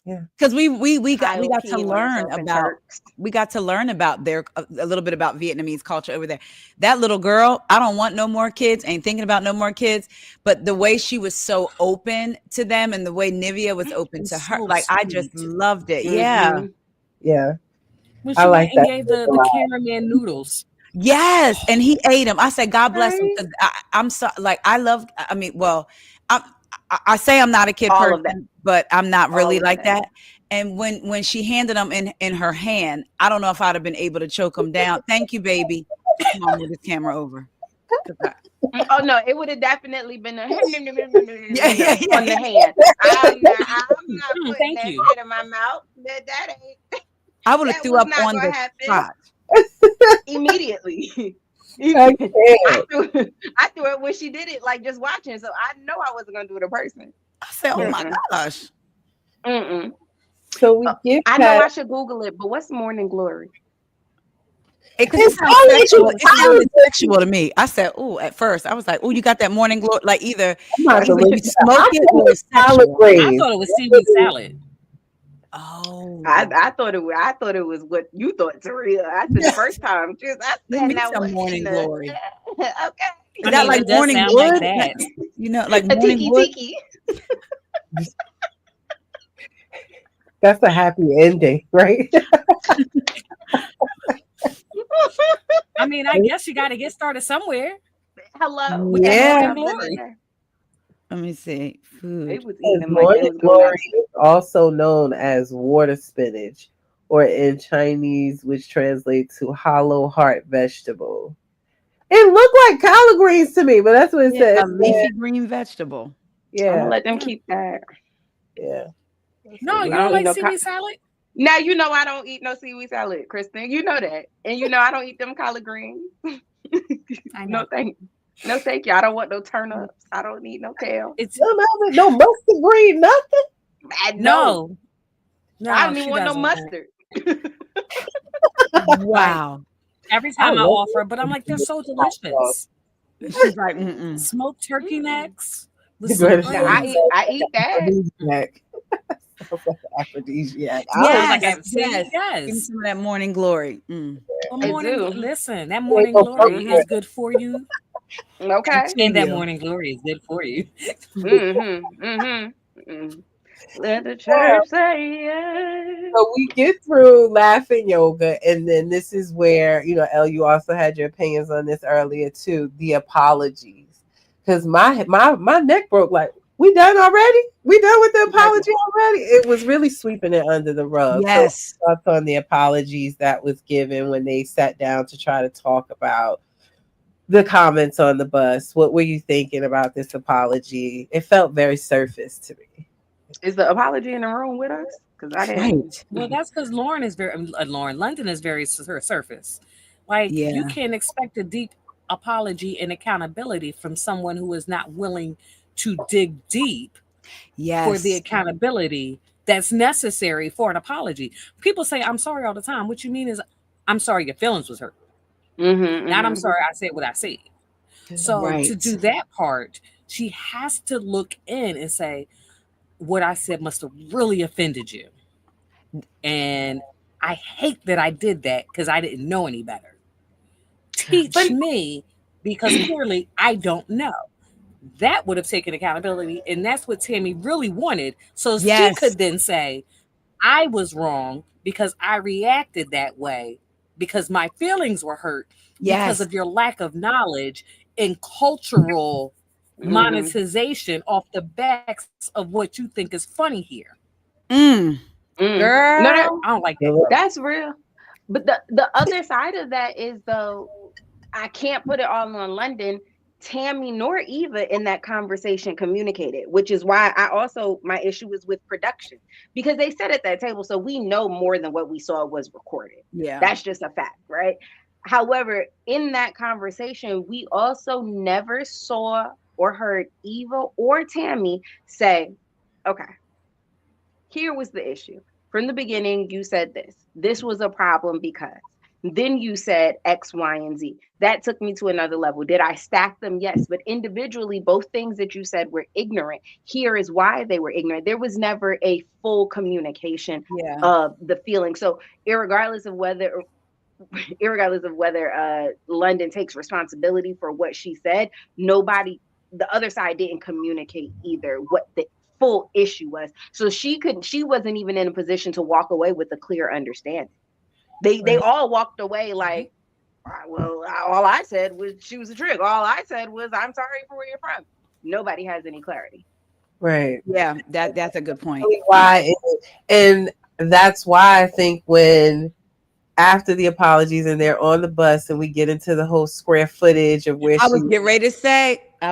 Speaker 4: Because we got
Speaker 1: Kyle
Speaker 4: to
Speaker 1: peeing on
Speaker 4: learn
Speaker 1: himself in
Speaker 4: about
Speaker 1: Turks.
Speaker 4: we got to learn about their a little bit about Vietnamese culture over there. That little girl, I don't want no more kids, ain't thinking about no more kids. But the way she was so open to them and the way Nivea was open to her,
Speaker 2: so
Speaker 4: like I
Speaker 2: sweet.
Speaker 4: just loved it.
Speaker 1: Mhm.
Speaker 4: Yeah.
Speaker 3: Yeah.
Speaker 2: When she
Speaker 3: I like
Speaker 2: went and
Speaker 3: that
Speaker 2: gave the
Speaker 3: a lot.
Speaker 2: cameraman noodles.
Speaker 4: Yes, and he ate them. I said, God bless him.
Speaker 1: Right.
Speaker 4: 'Cause I'm so like I love. I mean, well, I say I'm not a kid
Speaker 1: All of
Speaker 4: person, but I'm not really
Speaker 1: All of
Speaker 4: like
Speaker 1: that.
Speaker 4: that. And when she handed them in her hand, I don't know if I'd have been able to choke them down. Thank you, baby. Come on, move this camera over. 'Cause
Speaker 1: Oh no, it would have definitely been a
Speaker 4: Yeah.
Speaker 1: on the hand. I'm not putting
Speaker 2: Thank
Speaker 1: that
Speaker 2: you.
Speaker 1: shit in my mouth. That ain't
Speaker 4: I would have
Speaker 1: That
Speaker 4: threw
Speaker 1: was
Speaker 4: up
Speaker 1: not
Speaker 4: on
Speaker 1: gonna
Speaker 4: the
Speaker 1: happen.
Speaker 4: spot.
Speaker 1: immediately.
Speaker 3: I can't.
Speaker 1: I threw it when she did it, like just watching. So I know I wasn't gonna do it in person.
Speaker 4: I said, oh my
Speaker 1: Mm-mm.
Speaker 4: gosh.
Speaker 1: Mm-mm.
Speaker 3: So we give
Speaker 1: I know I
Speaker 3: Pat.
Speaker 1: should Google it, but what's Morning Glory?
Speaker 4: It
Speaker 3: It's
Speaker 4: sounds
Speaker 3: only
Speaker 4: sexual. It sounded
Speaker 3: two
Speaker 4: sexual to me. I said, oh, at first I was like, oh, you got that morning glory. Like either
Speaker 3: I'm not
Speaker 4: either
Speaker 3: gonna
Speaker 4: you
Speaker 3: listen.
Speaker 4: smoke it or it's
Speaker 3: Collard
Speaker 4: sexual.
Speaker 2: I
Speaker 3: greens.
Speaker 2: thought it was seaweed salad.
Speaker 4: Oh,
Speaker 1: I thought it was what you thought, Taria. I said the first time. I
Speaker 4: give
Speaker 1: said
Speaker 4: me
Speaker 1: that
Speaker 4: some
Speaker 1: was
Speaker 4: morning glory.
Speaker 1: Okay.
Speaker 2: I
Speaker 4: That
Speaker 2: mean,
Speaker 4: like
Speaker 2: it does
Speaker 4: morning
Speaker 2: sound
Speaker 4: wood?
Speaker 2: like that.
Speaker 4: You know, like
Speaker 1: A
Speaker 4: morning
Speaker 1: tiki
Speaker 4: wood.
Speaker 1: tiki.
Speaker 3: That's a happy ending, right?
Speaker 2: I mean, I guess you got to get started somewhere.
Speaker 1: Hello.
Speaker 2: With that
Speaker 4: Yeah.
Speaker 2: morning glory.
Speaker 4: Let me see.
Speaker 1: It
Speaker 4: Food.
Speaker 1: was
Speaker 3: And
Speaker 1: eating like they
Speaker 3: morning
Speaker 1: was going
Speaker 3: glory
Speaker 1: out.
Speaker 3: is also known as water spinach, or in Chinese, which translates to hollow heart vegetable. It looked like collard greens to me, but that's what it says.
Speaker 4: A leafy green vegetable.
Speaker 1: I'm
Speaker 3: Yeah,
Speaker 1: gonna let them keep that.
Speaker 3: yeah.
Speaker 2: No, you
Speaker 1: I
Speaker 2: don't
Speaker 1: don't eat
Speaker 2: like
Speaker 1: no
Speaker 2: seaweed salad?
Speaker 1: Now you know I don't eat no seaweed salad, Kristen. You know that, and you know I don't eat them collard greens.
Speaker 2: I know.
Speaker 1: No, thank you. I don't want no turnips. I don't need no kale.
Speaker 2: It's
Speaker 3: No mustard green, nothing.
Speaker 2: no.
Speaker 1: I don't even
Speaker 2: she
Speaker 1: want no
Speaker 2: doesn't.
Speaker 1: mustard.
Speaker 4: Wow.
Speaker 2: Every time I
Speaker 3: love
Speaker 2: offer, but I'm like, they're so delicious.
Speaker 4: She's like, mm-mm.
Speaker 2: Smoked turkey necks. with
Speaker 3: You
Speaker 2: some
Speaker 3: better
Speaker 1: Now, I
Speaker 2: onions.
Speaker 1: eat that.
Speaker 3: Aphrodisiac. Sounds like an aphrodisiac.
Speaker 4: Yes,
Speaker 2: like
Speaker 4: yes.
Speaker 2: yes.
Speaker 4: Give me some of that morning glory. Mm.
Speaker 2: Well,
Speaker 1: I
Speaker 2: morning,
Speaker 1: do.
Speaker 2: listen, that morning
Speaker 3: go
Speaker 2: glory
Speaker 3: for it.
Speaker 2: is good for you.
Speaker 1: Okay.
Speaker 2: And that
Speaker 4: you.
Speaker 2: morning glory is good for you.
Speaker 1: Let the church say yes.
Speaker 3: So we get through laughing yoga, and then this is where, Elle, you also had your opinions on this earlier too. The apologies, because my neck broke. Like, we done already? We done with the apology already? It was really sweeping it under the rug.
Speaker 4: Yes.
Speaker 3: So, thoughts on the apologies that was given when they sat down to try to talk about the comments on the bus. What were you thinking about this apology? It felt very surface to me.
Speaker 1: Is the apology in the room with us? Because I didn't.
Speaker 4: Right.
Speaker 2: Well, that's because Lauren is very London is very surface. Like
Speaker 4: Yeah.
Speaker 2: you can't expect a deep apology and accountability from someone who is not willing to dig deep
Speaker 4: Yes.
Speaker 2: for the accountability that's necessary for an apology. People say I'm sorry all the time. What you mean is I'm sorry your feelings was hurt. Not I'm sorry I said what I said. So
Speaker 4: Right.
Speaker 2: to do that part, she has to look in and say, what I said must have really offended you. And I hate that I did that because I didn't know any better. Teach me, because clearly I don't know. That would have taken accountability. And that's what Tammy really wanted. So
Speaker 4: Yes.
Speaker 2: she could then say, I was wrong because I reacted that way. because my feelings were hurt
Speaker 4: Yes.
Speaker 2: because of your lack of knowledge and cultural monetization off the backs of what you think is funny here.
Speaker 4: Girl.
Speaker 1: No,
Speaker 2: I don't like that.
Speaker 1: that's real. But the other side of that is, though, I can't put it all on London. Tammy nor Eva in that conversation communicated, which is why my issue is with production, because they sat at that table, so we know more than what we saw was recorded.
Speaker 4: Yeah.
Speaker 1: That's just a fact, right? However, in that conversation, we also never saw or heard Eva or Tammy say, okay, here was the issue. From the beginning, you said this was a problem because. Then you said X, Y, and Z. That took me to another level. Did I stack them? Yes. But individually, both things that you said were ignorant. Here is why they were ignorant. There was never a full communication of the feeling. So irregardless of whether London takes responsibility for what she said, the other side didn't communicate either what the full issue was. So she wasn't even in a position to walk away with a clear understanding. They all walked away like, well, all I said was she was a trick. All I said was, I'm sorry for where you're from. Nobody has any clarity.
Speaker 3: Right.
Speaker 4: Yeah, that's a good point.
Speaker 3: And that's why I think when after the apologies and they're on the bus and we get into the whole square footage of where
Speaker 4: I was getting ready to say, I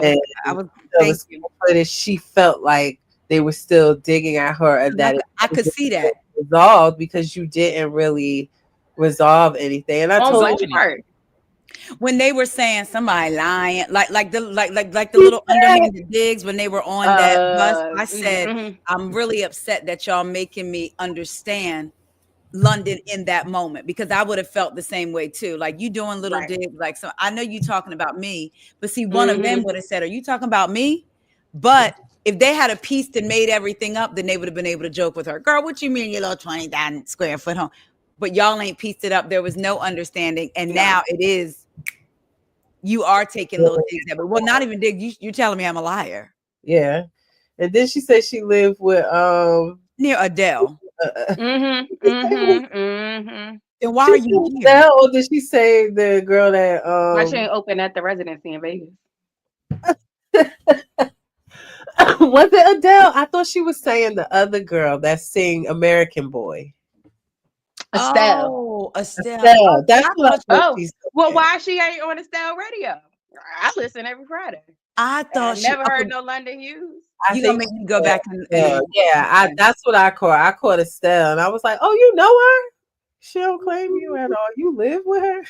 Speaker 4: was thank you.
Speaker 3: Footage, she felt like they were still digging at her, and that
Speaker 4: I could see that
Speaker 3: resolved because you didn't really resolve anything. And I told you
Speaker 4: when they were saying somebody lying, like the little underhanded digs when they were on that bus, I said, I'm really upset that y'all making me understand London in that moment, because I would have felt the same way too. Like, you doing little digs, like, so I know you talking about me, but see, one of them would have said, are you talking about me? But if they had a pieced and made everything up, then they would have been able to joke with her. Girl, what you mean, your little 20,000 square foot home? But y'all ain't pieced it up. There was no understanding. And now it is, you are taking little digs at me. Well, not even digs. You're telling me I'm a liar.
Speaker 3: Yeah. And then she said she lived with
Speaker 4: near Adele. And why are you here?
Speaker 3: Adele, or did she say the girl that
Speaker 1: why she ain't open at the residency in Vegas?
Speaker 3: Was it Adele? I thought she was saying the other girl that sing American Boy.
Speaker 1: Estelle.
Speaker 4: Oh, Estelle.
Speaker 3: That's what.
Speaker 1: Well, why she ain't on Estelle radio? I listen every Friday.
Speaker 4: I thought
Speaker 1: never heard no London Hughes.
Speaker 4: You gonna make me go back and
Speaker 3: that's what I caught. I caught Estelle, and I was like, "Oh, you know her? She don't claim you at all. You live with her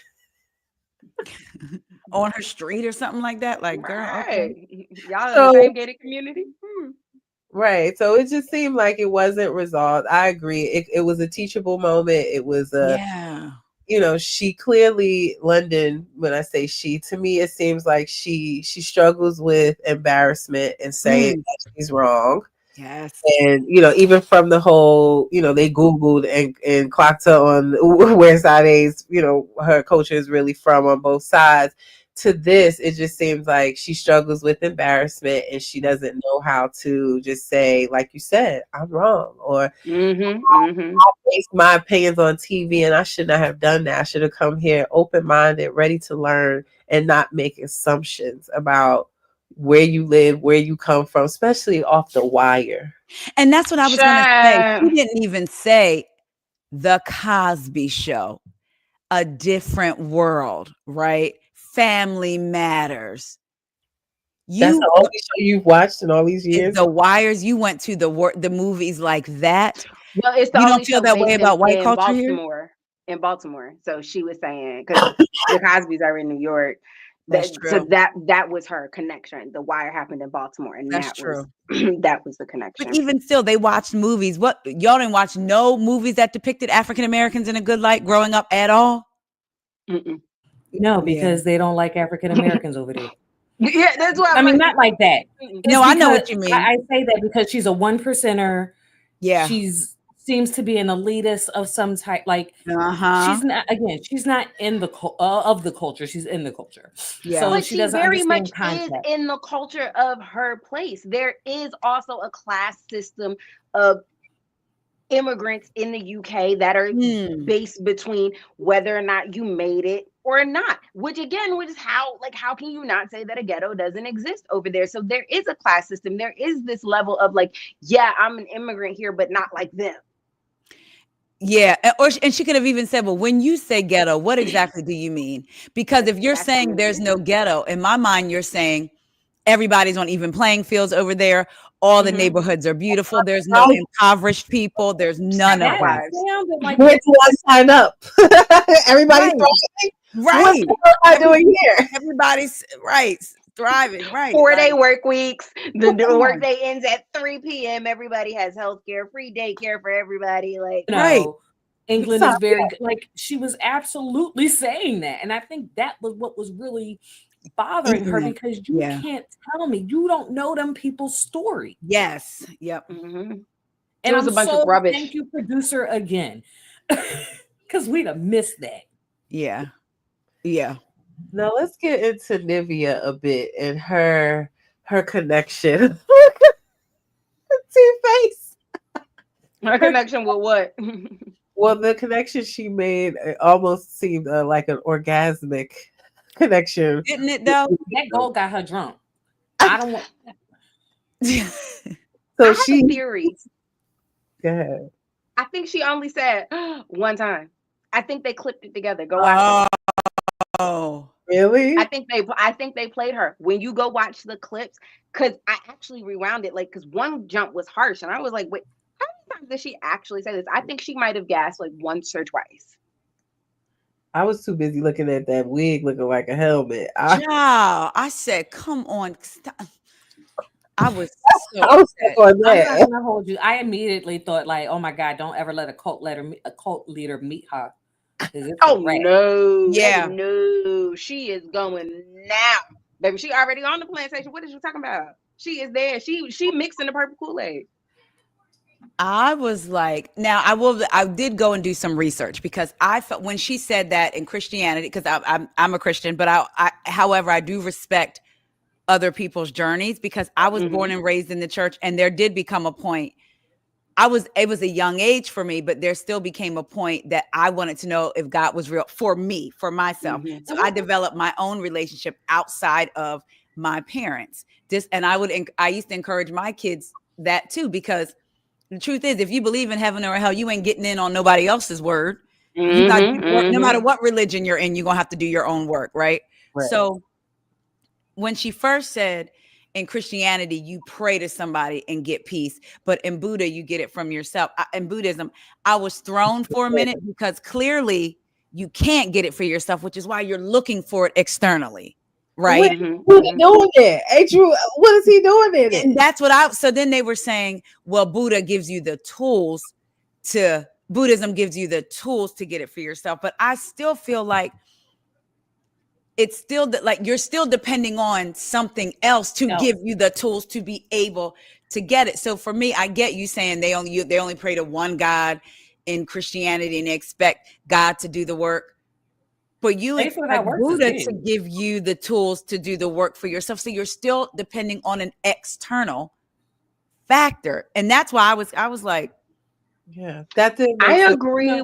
Speaker 4: on her street or something like that." Like, girl, okay.
Speaker 1: Y'all in the same gated community,
Speaker 3: right? So it just seemed like it wasn't resolved. I agree. It was a teachable moment. It was she clearly, London, when I say she, to me, it seems like she struggles with embarrassment and saying that she's wrong.
Speaker 4: Yes.
Speaker 3: And, even from the whole, they Googled and clocked her on where Sade's, her culture is really from on both sides. To this, it just seems like she struggles with embarrassment and she doesn't know how to just say, like you said, I'm wrong, or I based my opinions on TV and I should not have done that. I should have come here open-minded, ready to learn, and not make assumptions about where you live, where you come from, especially off the wire.
Speaker 4: And that's what I was going to say. She didn't even say The Cosby Show, A Different World, right? Family Matters.
Speaker 3: That's the only show you've watched in all these years.
Speaker 4: The Wires. You went to the movies like that.
Speaker 1: Well, it's the
Speaker 4: you
Speaker 1: only
Speaker 4: don't feel that way about white culture
Speaker 1: Baltimore. In Baltimore, so she was saying because the Cosbys are in New York.
Speaker 4: That's true.
Speaker 1: So that was her connection. The Wire happened in Baltimore, and
Speaker 4: that's true.
Speaker 1: That was the connection.
Speaker 4: But even still, they watched movies. What, y'all didn't watch no movies that depicted African Americans in a good light growing up at all?
Speaker 2: No, because they don't like African Americans over there.
Speaker 1: Yeah, that's why.
Speaker 2: I mean, not like that.
Speaker 4: No, I know what you mean.
Speaker 2: I say that because she's a 1%er.
Speaker 4: Yeah,
Speaker 2: seems to be an elitist of some type. Like she's not. Again, she's not in the of the culture. She's in the culture.
Speaker 1: Yeah, so but she doesn't very much is in the culture of her place. There is also a class system of immigrants in the UK that are based between whether or not you made it or not, which again, which is how can you not say that a ghetto doesn't exist over there? So there is a class system. There is this level of like, yeah, I'm an immigrant here, but not like them.
Speaker 4: Yeah, and she could have even said, well, when you say ghetto, what exactly do you mean? Because if you're saying there's no ghetto, in my mind, you're saying everybody's on even playing fields over there. All the neighborhoods are beautiful. There's no impoverished people. There's none of that.
Speaker 3: Like where do I sign up? Everybody's right. What am I doing here?
Speaker 4: Everybody's thriving, right?
Speaker 1: 4-day work weeks. The work day ends at 3 p.m. Everybody has healthcare, free daycare for everybody. Like,
Speaker 2: right. England is very good. Like, she was absolutely saying that. And I think that was what was really bothering her, because you can't tell me you don't know them people's story.
Speaker 4: Yes. Yep.
Speaker 1: And
Speaker 2: it was a bunch of rubbish. Thank you, producer, again. Because we'd have missed that.
Speaker 4: Yeah. Yeah.
Speaker 3: Now let's get into Nivea a bit and her connection. Two-Face.
Speaker 1: Her connection with what?
Speaker 3: Well, the connection she made almost seemed like an orgasmic connection.
Speaker 4: Didn't it though?
Speaker 2: That gold got her drunk. I don't want
Speaker 3: So
Speaker 1: she theories.
Speaker 3: Go ahead.
Speaker 1: I think she only said one time. I think they clipped it together. Go watch it.
Speaker 3: Oh, really?
Speaker 1: I think they played her. When you go watch the clips, because I actually rewound it, like, because one jump was harsh, and I was like, wait, how many times did she actually say this? I think she might have gasped like once or twice.
Speaker 3: I was too busy looking at that wig looking like a helmet.
Speaker 4: I said, come on. Stop. I was so
Speaker 3: I was
Speaker 2: I'm not gonna hold you. I immediately thought, like, oh my God, don't ever let a cult leader meet her.
Speaker 1: Oh no.
Speaker 4: Yeah.
Speaker 1: No. She is going now. Baby, she already on the plantation. What is you talking about? She is there. She mixing the purple Kool-Aid.
Speaker 4: I was like, now I did go and do some research, because I felt when she said that in Christianity, because I'm a Christian, but however, I do respect other people's journeys, because I was born and raised in the church, and there did become a point. It was a young age for me, but there still became a point that I wanted to know if God was real for me, for myself. So I developed my own relationship outside of my parents. And I used to encourage my kids that too, because the truth is, if you believe in heaven or hell, you ain't getting in on nobody else's word. No matter what religion you're in, you're going to have to do your own work, right? So when she first said, in Christianity, you pray to somebody and get peace, but in Buddha, you get it from yourself. In Buddhism, I was thrown for a minute, because clearly you can't get it for yourself, which is why you're looking for it externally, right?
Speaker 3: Who's doing it? Ain't you? What is he doing in it?
Speaker 4: And that's what so then they were saying, well, Buddhism gives you the tools to get it for yourself. But I still feel like it's still like you're still depending on something else to give you the tools to be able to get it. So for me, I get you saying they only pray to one God in Christianity and they expect God to do the work. But you expect Buddha to give you the tools to do the work for yourself. So you're still depending on an external factor. And that's why I was like,
Speaker 3: yeah, that didn't
Speaker 1: I agree.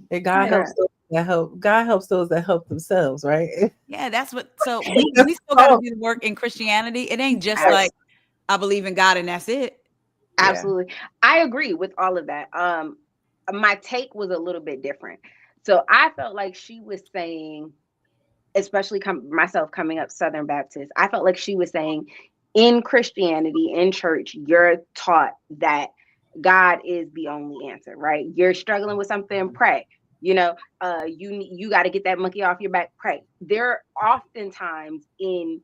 Speaker 3: And God helps those that help. God helps those that help themselves, right?
Speaker 4: Yeah, that's what. So we still got to do the work in Christianity. It ain't just like I believe in God and that's it.
Speaker 1: Absolutely, yeah. I agree with all of that. My take was a little bit different. So I felt like she was saying, especially myself coming up Southern Baptist, I felt like she was saying, in Christianity, in church, you're taught that God is the only answer, right? You're struggling with something, pray. You know, you got to get that monkey off your back, pray. There are oftentimes in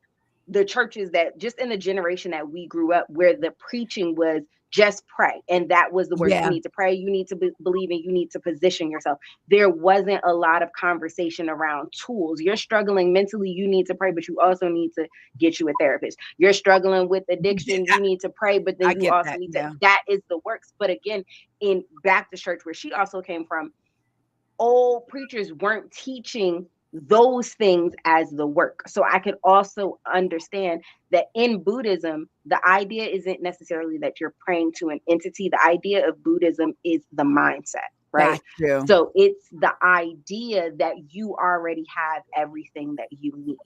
Speaker 1: the churches that just in the generation that we grew up where the preaching was just pray. And that was the word. You need to pray. You need to believe, and you need to position yourself. There wasn't a lot of conversation around tools. You're struggling mentally. You need to pray, but you also need to get you a therapist. You're struggling with addiction. You need to pray, but then you also need to, that is the works. But again, in Baptist church, where she also came from, old preachers weren't teaching those things as the work. So I could also understand that in Buddhism, the idea isn't necessarily that you're praying to an entity. The idea of Buddhism is the mindset, right?
Speaker 4: Got you.
Speaker 1: So it's the idea that you already have everything that you need.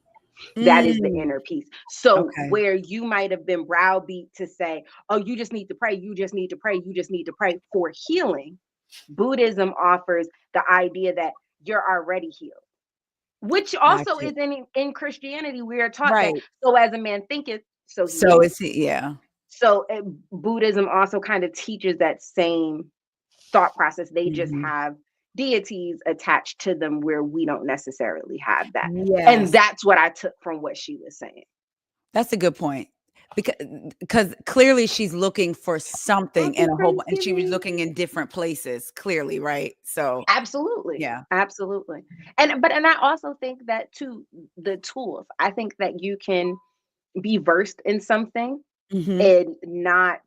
Speaker 1: That is the inner peace. So
Speaker 4: Okay.
Speaker 1: where you might have been browbeat to say, oh, you just need to pray, you just need to pray, you just need to pray for healing, Buddhism offers the idea that you're already healed. Which also
Speaker 4: Got you.
Speaker 1: is in Christianity, we are taught
Speaker 4: Right.
Speaker 1: that so as a man thinketh, so he
Speaker 4: So
Speaker 1: is.
Speaker 4: it's yeah.
Speaker 1: So Buddhism also kind of teaches that same thought process. They just
Speaker 4: Mhm.
Speaker 1: have deities attached to them where we don't necessarily have that. And
Speaker 4: Yes.
Speaker 1: that's what I took from what she was saying.
Speaker 4: That's a good point. Because clearly she's looking for something in a whole, and she was looking in different places, clearly, right? So
Speaker 1: Absolutely.
Speaker 4: yeah.
Speaker 1: Absolutely. And I also think that too, the tools. I think that you can be versed in something
Speaker 4: Mhm.
Speaker 1: and not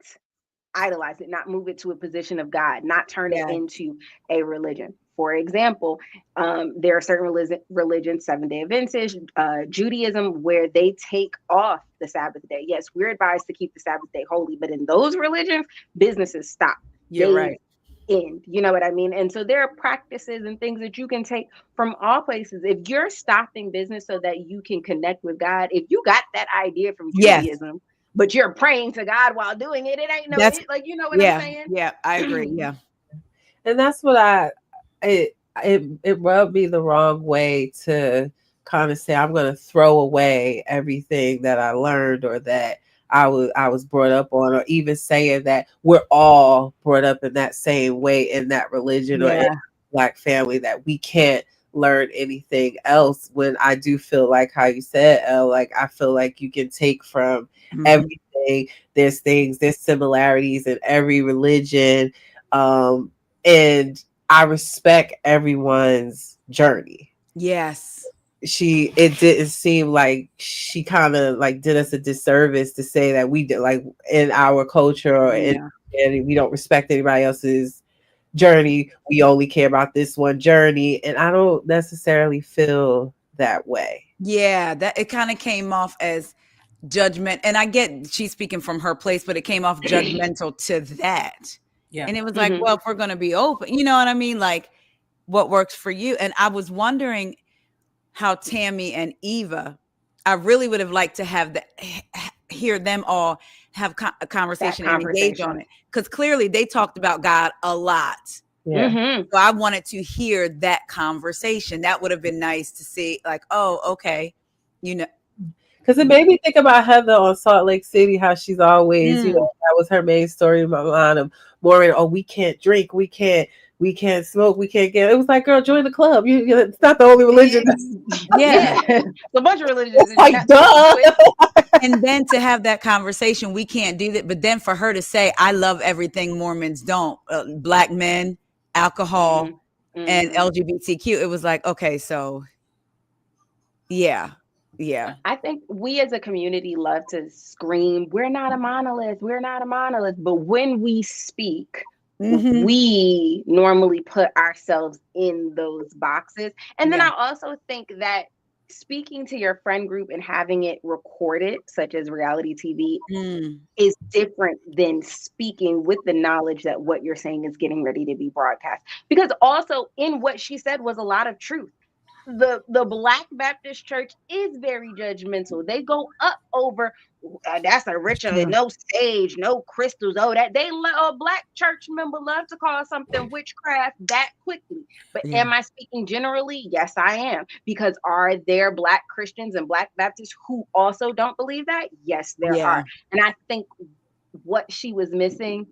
Speaker 1: idolize it, not move it to a position of God, not turn it
Speaker 4: Yeah.
Speaker 1: into a religion. For example, there are certain religions, Seventh-day Adventist, Judaism, where they take off the Sabbath day. Yes, we're advised to keep the Sabbath day holy, but in those religions, businesses stop.
Speaker 4: You're
Speaker 1: Days
Speaker 4: right.
Speaker 1: end. You know what I mean? And so there are practices and things that you can take from all places. If you're stopping business so that you can connect with God, if you got that idea from
Speaker 4: Yes.
Speaker 1: Judaism, but you're praying to God while doing it, it ain't no
Speaker 4: That's
Speaker 1: like, you know what
Speaker 4: yeah.
Speaker 1: I'm saying?
Speaker 4: Yeah, I agree. Yeah.
Speaker 3: And that's what it rubbed me the wrong way to kind of say I'm going to throw away everything that I learned or that I was brought up on, or even saying that we're all brought up in that same way in that religion or in
Speaker 4: Yeah.
Speaker 3: Black family, that we can't learn anything else. When I do feel like how you said, Elle, like I feel like you can take from
Speaker 4: Mhm.
Speaker 3: everything. There's similarities in every religion. And I respect everyone's journey.
Speaker 4: Yes.
Speaker 3: It didn't seem like she kind of like did us a disservice to say that we did, like, in our culture or
Speaker 4: Yeah.
Speaker 3: and we don't respect anybody else's journey. We only care about this one journey. And I don't necessarily feel that way.
Speaker 4: Yeah, that it kind of came off as judgment, and I get she's speaking from her place, but it came off judgmental to that.
Speaker 2: Yeah.
Speaker 4: And it was like,
Speaker 1: Mhm.
Speaker 4: well, if we're going to be open, you know what I mean? Like, what works for you? And I was wondering how Tammy and Eva, I really would have liked to have hear them all have a conversation and engage on it, because clearly they talked about God a lot.
Speaker 3: Yeah.
Speaker 1: Mhm.
Speaker 4: So I wanted to hear that conversation. That would have been nice to see, like, oh, okay, you know.
Speaker 3: Because it made me think about Heather on Salt Lake City, how she's always, you know, that was her main story in my mind of Maureen, oh, we can't drink, we can't smoke, we can't get. It was like, girl, join the club. It's not the only religion.
Speaker 4: Yeah.
Speaker 1: A bunch of religions.
Speaker 3: It's like, duh.
Speaker 4: And then to have that conversation, we can't do that. But then for her to say, I love everything Mormons don't, Black men, alcohol, and LGBTQ, it was like, okay, so yeah.
Speaker 1: I think we as a community love to scream, we're not a monolith, we're not a monolith. But when we speak, we normally put ourselves in those boxes. And then I also think that speaking to your friend group and having it recorded, such as reality TV, is different than speaking with the knowledge that what you're saying is getting ready to be broadcast. Because also in what she said was a lot of truth. The Black Baptist Church is very judgmental. They go up over that's a ritual, no sage, no crystals. Oh, that they a Black church member love to call something witchcraft that quickly. But am I speaking generally? Yes, I am. Because are there Black Christians and Black Baptists who also don't believe that? Yes, there are. And I think what she was missing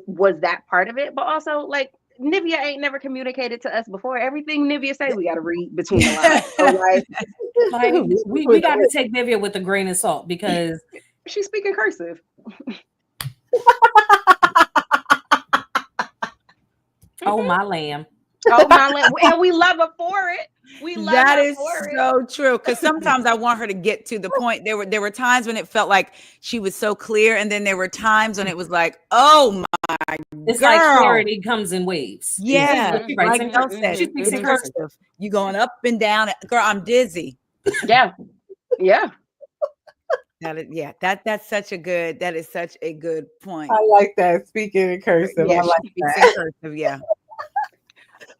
Speaker 1: was that part of it, but also like Nivea ain't never communicated to us before. Everything Nivea say, we got to read between the lines. So
Speaker 2: like we got to take Nivea with a grain of salt because
Speaker 1: she's speaking cursive.
Speaker 2: Oh my lamb!
Speaker 1: Oh my lamb! And we love her for it. We love
Speaker 4: That
Speaker 1: her
Speaker 4: is
Speaker 1: for it.
Speaker 4: so true. Because sometimes I want her to get to the point. There were times when it felt like she was so clear, and then there were times when it was like, oh my
Speaker 2: It's
Speaker 4: girl.
Speaker 2: like clarity comes in waves.
Speaker 4: Yeah,
Speaker 2: She writes
Speaker 4: like
Speaker 2: in
Speaker 4: Mel
Speaker 2: cursive.
Speaker 4: said,
Speaker 2: She speaks
Speaker 4: it's
Speaker 2: in cursive.
Speaker 4: cursive. You going up and down, girl. I'm dizzy.
Speaker 1: Yeah. Yeah.
Speaker 4: That's such a good. That is such a good point.
Speaker 3: I like that. Speaking in cursive.
Speaker 4: Yeah,
Speaker 3: I like
Speaker 4: she speaks
Speaker 3: that.
Speaker 4: in cursive. Yeah.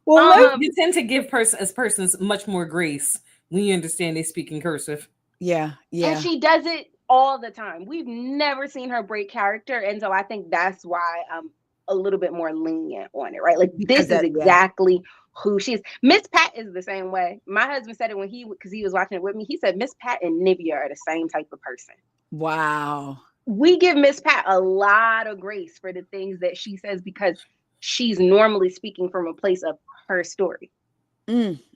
Speaker 3: Well,
Speaker 2: You tend to give persons much more grace when you understand they speak in cursive.
Speaker 4: Yeah.
Speaker 1: And she does it all the time. We've never seen her break character. And so I think that's why I'm a little bit more lenient on it, right? Like this is exactly who she is. Miss Pat is the same way. My husband said it because he was watching it with me. He said Miss Pat and Nivea are the same type of person.
Speaker 4: Wow.
Speaker 1: We give Miss Pat a lot of grace for the things that she says because she's normally speaking from a place of her story.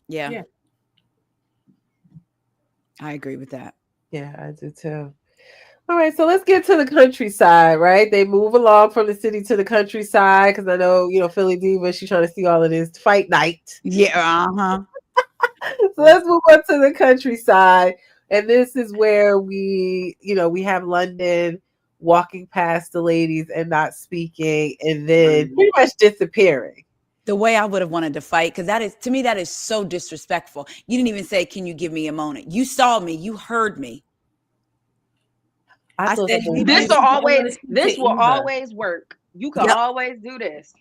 Speaker 4: Yeah. I agree with that.
Speaker 3: Yeah, I do too. All right, so let's get to the countryside, right? They move along from the city to the countryside because I know, Philly Diva, she's trying to see all of this fight night.
Speaker 4: Yeah,
Speaker 3: So let's move on to the countryside. And this is where we have London walking past the ladies and not speaking and then pretty much disappearing.
Speaker 4: The way I would have wanted to fight, because to me, that is so disrespectful. You didn't even say, can you give me a moment? You saw me, you heard me. I said,
Speaker 1: this will always work. You can always do this.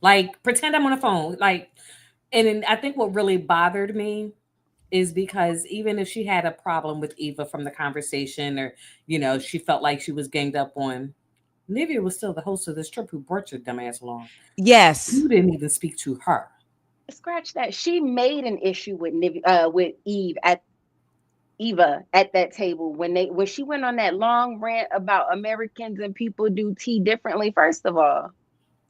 Speaker 2: Like, pretend I'm on the phone. Like, and I think what really bothered me is because even if she had a problem with Eva from the conversation, or, she felt like she was ganged up on, Nivea was still the host of this trip who brought your dumbass along.
Speaker 4: Yes.
Speaker 2: You didn't even speak to her.
Speaker 1: Scratch that. She made an issue with Eva at that table when she went on that long rant about Americans and people do tea differently. First of all,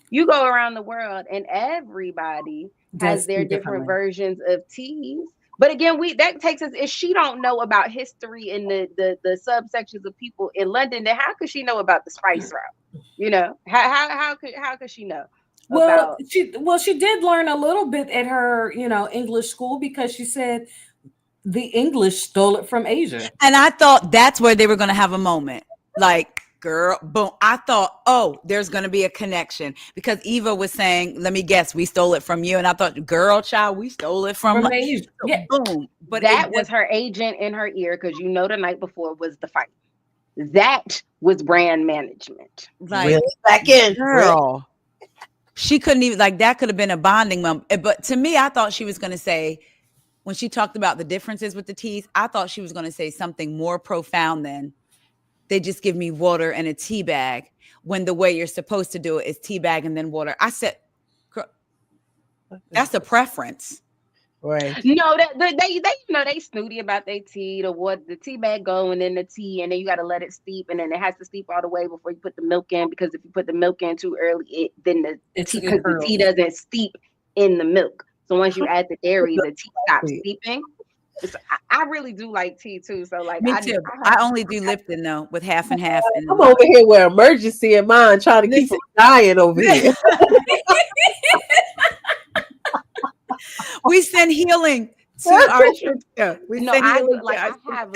Speaker 1: you go around the world and everybody has their different versions of teas. But again, that takes us, if she don't know about history in the subsections of people in London, then how could she know about the spice route? How could she know?
Speaker 2: Well, she did learn a little bit at her, English school, because she said the English stole it from Asia.
Speaker 4: And I thought that's where they were going to have a moment. Like, girl, boom. I thought, there's going to be a connection because Eva was saying, let me guess, we stole it from you. And I thought, girl, child, we stole it from
Speaker 2: Asia.
Speaker 4: Yeah. Boom.
Speaker 1: But that was her agent in her ear because the night before was the fight. That was brand management.
Speaker 4: Like,
Speaker 3: really? Back in,
Speaker 4: girl. She couldn't even, that could have been a bonding moment. But to me, I thought she was going to say, when she talked about the differences with the teas, I thought she was going to say something more profound than they just give me water and a tea bag, when the way you're supposed to do it is tea bag and then water. I said, that's a preference.
Speaker 3: Right.
Speaker 1: No, they snooty about their tea, the tea bag go and then the tea, and then you got to let it steep, and then it has to steep all the way before you put the milk in, because if you put the milk in too early, the tea doesn't steep in the milk. So once you add the dairy, the tea stops steeping. I really do like tea too. So
Speaker 4: me too. I only do Lipton though, with half and half. And
Speaker 3: I'm over here with emergency in mind, trying to keep from dying over here.
Speaker 4: We send healing to our church. Yeah,
Speaker 1: I have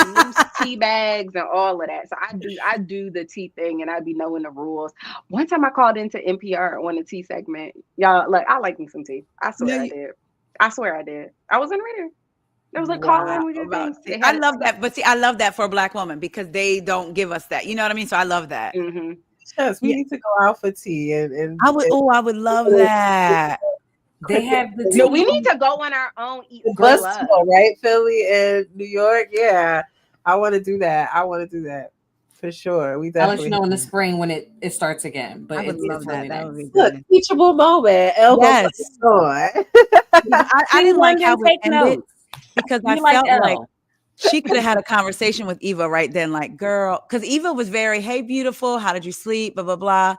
Speaker 1: loose tea bags and all of that. So I do the tea thing, and I be knowing the rules. One time I called into NPR on the tea segment. Y'all, I like me some tea. I swear I did. I was in radio. It was like calling with your things.
Speaker 4: I love that, but see, I love that for a Black woman because they don't give us that. You know what I mean? So I love that.
Speaker 1: Mm-hmm.
Speaker 3: Yes, we need to go out for tea, and
Speaker 4: I would love that.
Speaker 2: They have the tea.
Speaker 1: No, we need to go on our own.
Speaker 3: Bus tour, right? Philly and New York. Yeah, I want to do that for sure. We definitely.
Speaker 2: I'll let you know in the spring when it starts again. But
Speaker 4: I would love that.
Speaker 2: Really
Speaker 4: That
Speaker 2: nice.
Speaker 4: would be
Speaker 3: Look,
Speaker 4: good.
Speaker 3: teachable moment. Elbow
Speaker 4: Yes. I didn't like how it ended because I felt like she could have had a conversation with Eva right then, like, girl, because Eva was very, hey, beautiful, how did you sleep? Blah, blah, blah.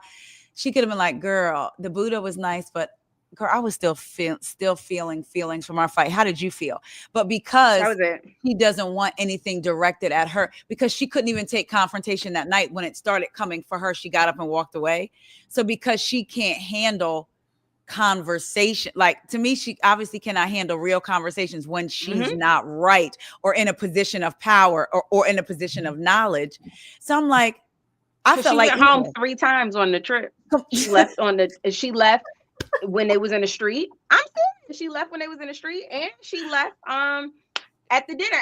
Speaker 4: She could have been like, girl, the Buddha was nice, but girl, I was still feeling feelings from our fight. How did you feel? But because he doesn't want anything directed at her, because she couldn't even take confrontation that night when it started coming for her, she got up and walked away. So because she can't handle conversation. Like, to me, she obviously cannot handle real conversations when she's not right or in a position of power or in a position of knowledge. So I'm like, I felt
Speaker 1: she
Speaker 4: like
Speaker 1: went home 3 times on the trip. She left when they was in the street. I'm serious. She left when they was in the street, and she left at the dinner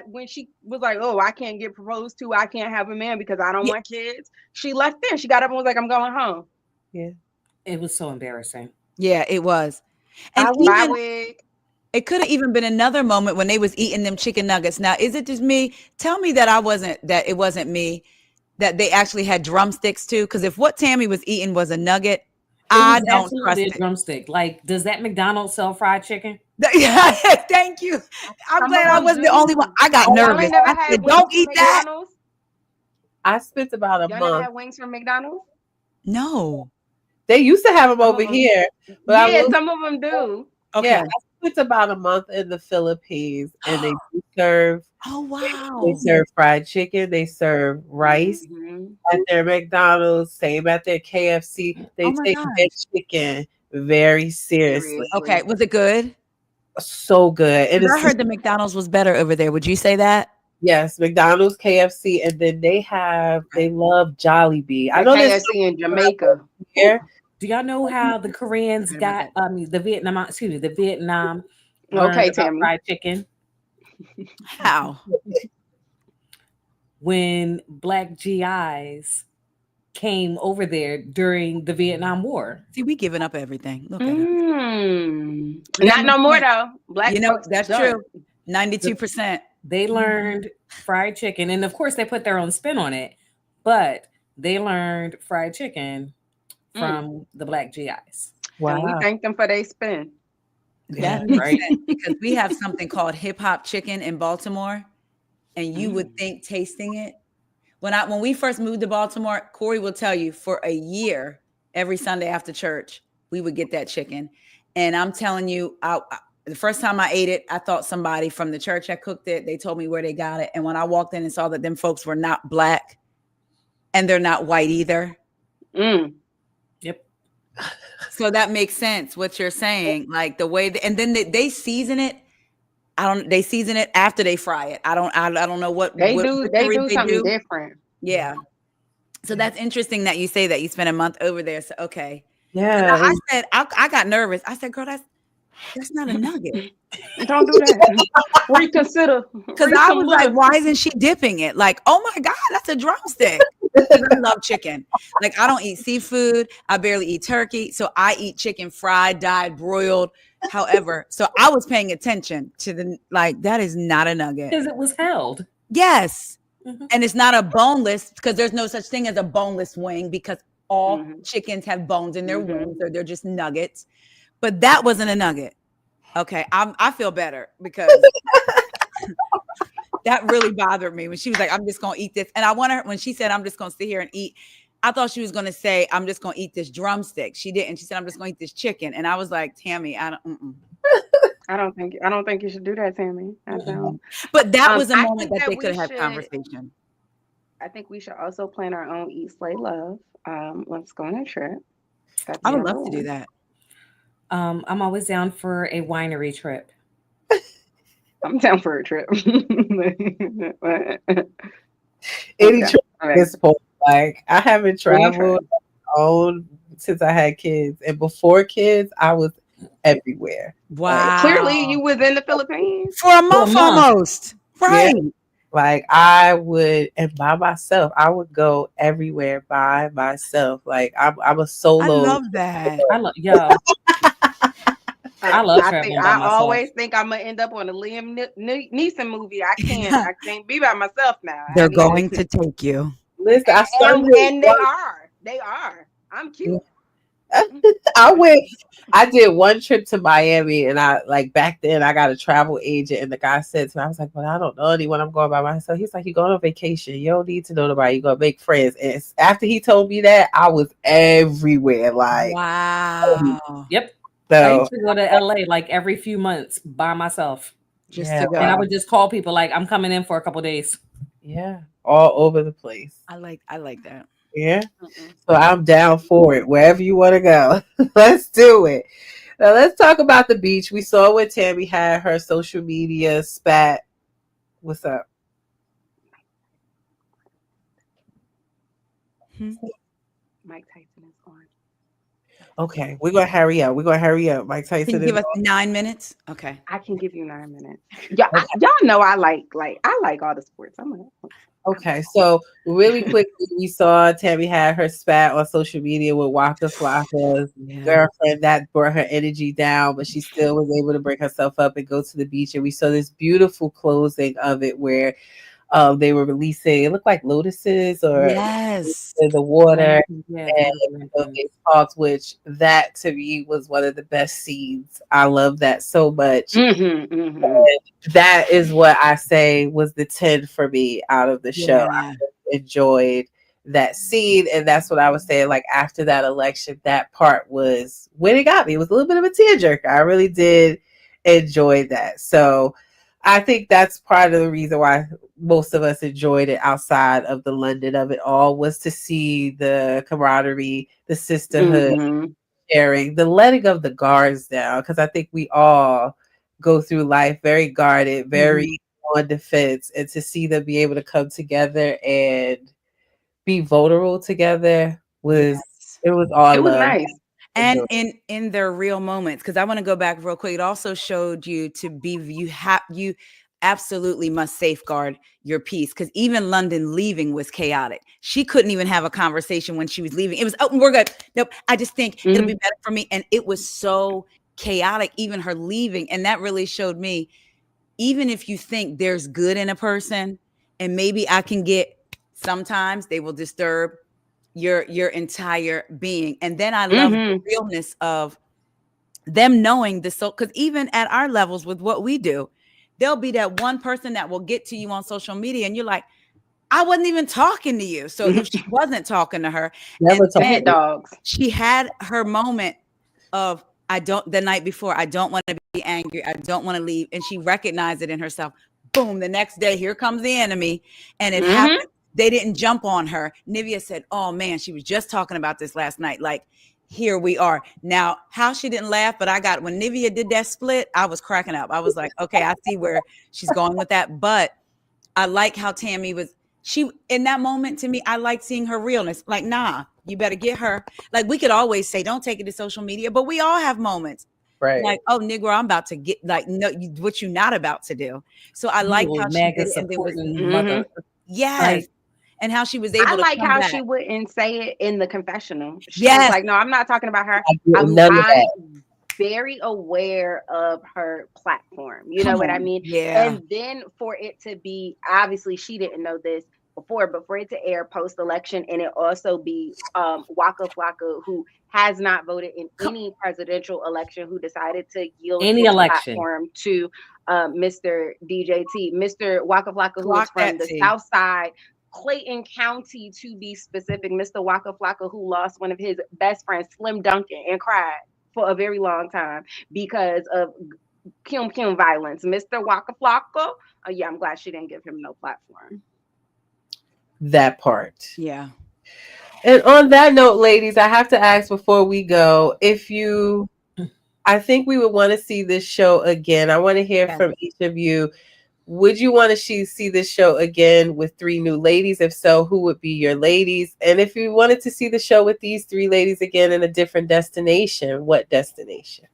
Speaker 1: when she was like, "Oh, I can't get proposed to. I can't have a man because I don't want kids." She left then. She got up and was like, "I'm going home."
Speaker 3: Yeah,
Speaker 2: it was so embarrassing.
Speaker 4: Yeah, it was. And it could have even been another moment when they was eating them chicken nuggets. Now, is it just me? Tell me that it wasn't me, that they actually had drumsticks too. Because if what Tammy was eating was a nugget, I don't trust it.
Speaker 2: Drumstick. Like, does that McDonald's sell fried chicken?
Speaker 4: Yeah, thank you. I'm glad I wasn't the only one. I got nervous. I said, don't eat that.
Speaker 3: I spent about a month.
Speaker 1: Never had wings from McDonald's?
Speaker 4: No.
Speaker 3: They used to have them over here. But
Speaker 1: yeah, some of them do.
Speaker 4: Okay.
Speaker 3: Yeah, I spent about a month in the Philippines, and they do serve.
Speaker 4: Oh, wow.
Speaker 3: They serve fried chicken. They serve rice at their McDonald's. Same at their KFC. They take their chicken very seriously.
Speaker 4: Okay, was it good?
Speaker 3: So good. And
Speaker 4: I heard the McDonald's was better over there. Would you say that?
Speaker 3: Yes, McDonald's, KFC, and then they love Jollibee. I know
Speaker 1: KFC in Jamaica.
Speaker 3: Here.
Speaker 2: Do y'all know how the Koreans got the Vietnam
Speaker 1: okay, Tammy.
Speaker 2: fried chicken?
Speaker 4: How?
Speaker 2: When black GIs came over there during the Vietnam War.
Speaker 4: See, we giving up everything. Look at
Speaker 1: Not no more though. Black
Speaker 4: that's true. 92%.
Speaker 2: They learned fried chicken, and of course they put their own spin on it, but they learned fried chicken from the black GIs.
Speaker 1: Wow. And we thank them for their spin.
Speaker 4: That makes sense, because we have something called hip hop chicken in Baltimore, and you would think tasting it. When we first moved to Baltimore, Corey will tell you, for a year, every Sunday after church, we would get that chicken. And I'm telling you, the first time I ate it, I thought somebody from the church had cooked it. They told me where they got it. And when I walked in and saw that them folks were not black and they're not white either.
Speaker 2: Yep.
Speaker 4: So that makes sense what you're saying. Like the way, and then they season it. They season it after they fry it. I don't know what
Speaker 1: they do. They do something different.
Speaker 4: Yeah. So that's interesting that you say that you spent a month over there. So, okay.
Speaker 3: Yeah.
Speaker 4: I said, I got nervous. I said, girl, that's not a nugget.
Speaker 1: Don't do that. Reconsider.
Speaker 4: Because I was like, why isn't she dipping it? Like, oh my God, that's a drumstick. I love chicken. Like, I don't eat seafood. I barely eat turkey. So I eat chicken fried, dyed, broiled. However, so I was paying attention to that is not a nugget.
Speaker 2: Because it was held.
Speaker 4: Yes. And it's not a boneless, because there's no such thing as a boneless wing, because all chickens have bones in their wings, or they're just nuggets. But that wasn't a nugget. Okay. I feel better, because that really bothered me when she was like, I'm just going to eat this. And I want her, when she said, I'm just going to sit here and eat, I thought she was going to say, I'm just going to eat this drumstick. She didn't. She said, I'm just going to eat this chicken. And I was like, Tammy, I don't
Speaker 1: think you should do that, Tammy. I don't.
Speaker 4: But that was a moment that they could have had conversation.
Speaker 1: I think we should also plan our own Eat, Slay, Love. Let's go on a trip.
Speaker 4: I would love to do that.
Speaker 2: I'm always down for a winery trip.
Speaker 1: I'm down for a trip.
Speaker 3: Any trip at this point. Like, I haven't traveled on since I had kids, and before kids, I was everywhere.
Speaker 4: Wow!
Speaker 1: Clearly, you was in the Philippines
Speaker 4: for a month almost, right? Yeah.
Speaker 3: Like, I would, and by myself, I would go everywhere by myself. Like, I'm a solo.
Speaker 4: I love that.
Speaker 2: I love traveling by myself.
Speaker 1: I always think I'm gonna end up on a Liam Neeson movie. I can't be by myself now.
Speaker 4: They're going to take you.
Speaker 3: Listen,
Speaker 1: and they are. I'm cute.
Speaker 3: I did one trip to Miami, and back then I got a travel agent, and the guy said to me, I was like, well, I don't know anyone, I'm going by myself. He's like, you're going on vacation, you don't need to know nobody, you're gonna make friends. And after he told me that, I was everywhere. Like,
Speaker 4: wow.
Speaker 2: Yep.
Speaker 3: So
Speaker 2: I used to go to LA like every few months by myself.
Speaker 4: To go.
Speaker 2: And I would just call people like, I'm coming in for a couple days.
Speaker 3: Yeah, all over the place.
Speaker 4: I like that.
Speaker 3: Yeah.
Speaker 1: Mm-mm.
Speaker 3: So I'm down for it. Wherever you want to go, let's do it. Now let's talk about the beach. We saw when Tammy had her social media spat. What's up?
Speaker 4: Hmm.
Speaker 1: Mike Tyson is on.
Speaker 3: Okay, we're gonna hurry up. We're gonna hurry up. Mike
Speaker 4: Can you
Speaker 3: Tyson is
Speaker 4: give us 9 minutes? Okay.
Speaker 1: I can give you 9 minutes. Yeah,
Speaker 3: on.
Speaker 1: y'all know I like all the sports. I'm like,
Speaker 3: Okay, so really quickly, we saw Tammy had her spat on social media with Waka Flocka's
Speaker 4: Yeah.
Speaker 3: girlfriend. That brought her energy down, but she still was able to bring herself up and go to the beach. And we saw this beautiful closing of it where they were releasing, it looked like lotuses or
Speaker 4: Yes.
Speaker 3: in the water.
Speaker 2: Yeah,
Speaker 3: And so they talked, which that to me was one of the best scenes. I love that so much. That is what I say was the 10 for me out of the show.
Speaker 4: Yeah.
Speaker 3: I enjoyed that scene. And that's what I was saying. Like after that election, that part was when it got me. It was a little bit of a tearjerker. I really did enjoy that. So I think that's part of the reason why most of us enjoyed it outside of the London of it all was to see the camaraderie, the sisterhood, sharing, the letting of the guards down. Because I think we all go through life very guarded, very on defense, and to see them be able to come together and be vulnerable together was
Speaker 4: Yes.
Speaker 3: it was all
Speaker 1: It was
Speaker 3: love.
Speaker 1: nice.
Speaker 4: And in their real moments, because I want to go back real quick. It also showed you to be you absolutely must safeguard your peace, because even London leaving was chaotic. She couldn't even have a conversation when she was leaving. It was, oh, we're good. Nope. I just think it'll be better for me. And it was so chaotic, even her leaving. And that really showed me, even if you think there's good in a person, and maybe I can get, sometimes they will disturb your entire being. And then I love the realness of them knowing the, so because even at our levels with what we do, there'll be that one person that will get to you on social media and you're like, I wasn't even talking to you. So if she wasn't talking to her,
Speaker 3: Never
Speaker 4: and then
Speaker 1: Mad dogs.
Speaker 4: she had her moment of, the night before, I don't want to be angry, I don't want to leave, and she recognized it in herself. Boom, the next day, here comes the enemy. And it happened. They didn't jump on her. Nivea said, oh man, she was just talking about this last night. Like, here we are. Now, how she didn't laugh, but I got, when Nivea did that split, I was cracking up. I was like, okay, I see where she's going with that. But I like how Tammy was, she, in that moment, to me, I like seeing her realness. Like, nah, you better get her. Like, we could always say, don't take it to social media, but we all have moments.
Speaker 3: Right.
Speaker 4: Like, oh, Negro, I'm about to get, like, no, what you're not about to do. So I like how she did it. And there was,
Speaker 2: mother.
Speaker 4: yes. And how she was able
Speaker 1: I
Speaker 4: to
Speaker 1: like
Speaker 4: come
Speaker 1: how
Speaker 4: back.
Speaker 1: she wouldn't say it in the confessional. She
Speaker 4: Yes.
Speaker 1: was like, no, I'm not talking about her. I'm very aware of her platform. You know what I mean?
Speaker 4: Yeah.
Speaker 1: And then for it to be, obviously she didn't know this before, but for it to air post-election and it also be Waka Flocka, who has not voted in any presidential election, who decided to yield
Speaker 2: Any
Speaker 1: his
Speaker 2: election
Speaker 1: platform to Mr. DJT, Mr. Waka Flocka, who is from the
Speaker 4: T.
Speaker 1: South Side, Clayton County to be specific, Mr. Waka Flocka, who lost one of his best friends, Slim Duncan, and cried for a very long time because of Kim violence. Mr. Waka Flocka, yeah, I'm glad she didn't give him no platform.
Speaker 3: That part.
Speaker 4: Yeah.
Speaker 3: And on that note, ladies, I have to ask before we go, if you, I think we would want to see this show again. I want to hear from each of you. Would you want to see this show again with 3 new ladies? If so, who would be your ladies? And if you wanted to see the show with these 3 ladies again in a different destination, what destination?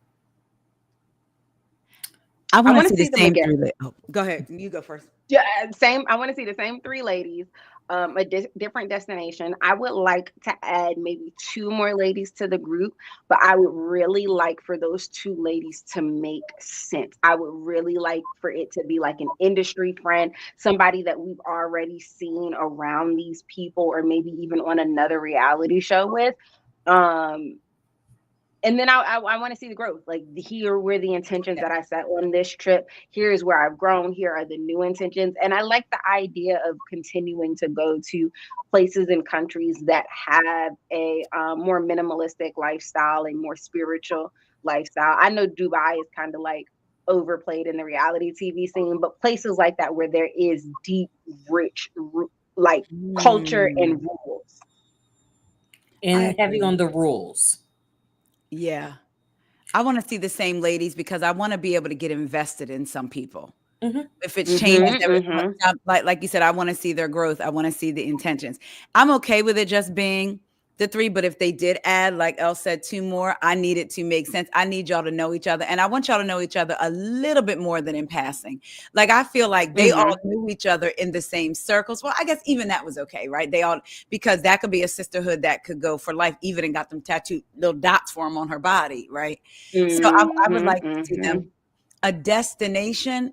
Speaker 4: I want to see the same
Speaker 1: again.
Speaker 4: 3. Oh, go ahead. You go first.
Speaker 1: Yeah, same. I want to see the same 3 ladies, a different destination. I would like to add maybe 2 more ladies to the group, but I would really like for those 2 ladies to make sense. I would really like for it to be like an industry friend, somebody that we've already seen around these people, or maybe even on another reality show with. And then I want to see the growth. Like, here were the intentions that I set on this trip. Here's where I've grown. Here are the new intentions. And I like the idea of continuing to go to places and countries that have a more minimalistic lifestyle, a more spiritual lifestyle. I know Dubai is kind of like overplayed in the reality TV scene, but places like that where there is deep, rich, like culture and rules.
Speaker 2: and heavy on the rules.
Speaker 4: Yeah. I want to see the same ladies because I want to be able to get invested in some people. If it's changing, like you said, I want to see their growth. I want to see the intentions. I'm okay with it just being the 3, but if they did add, like Elle said, 2 more, I need it to make sense. I need y'all to know each other, and I want y'all to know each other a little bit more than in passing. Like I feel like they all knew each other in the same circles. Well, I guess even that was okay, right? They all, because that could be a sisterhood that could go for life, even and got them tattooed little dots for them on her body, right? So I would like to see them. A destination,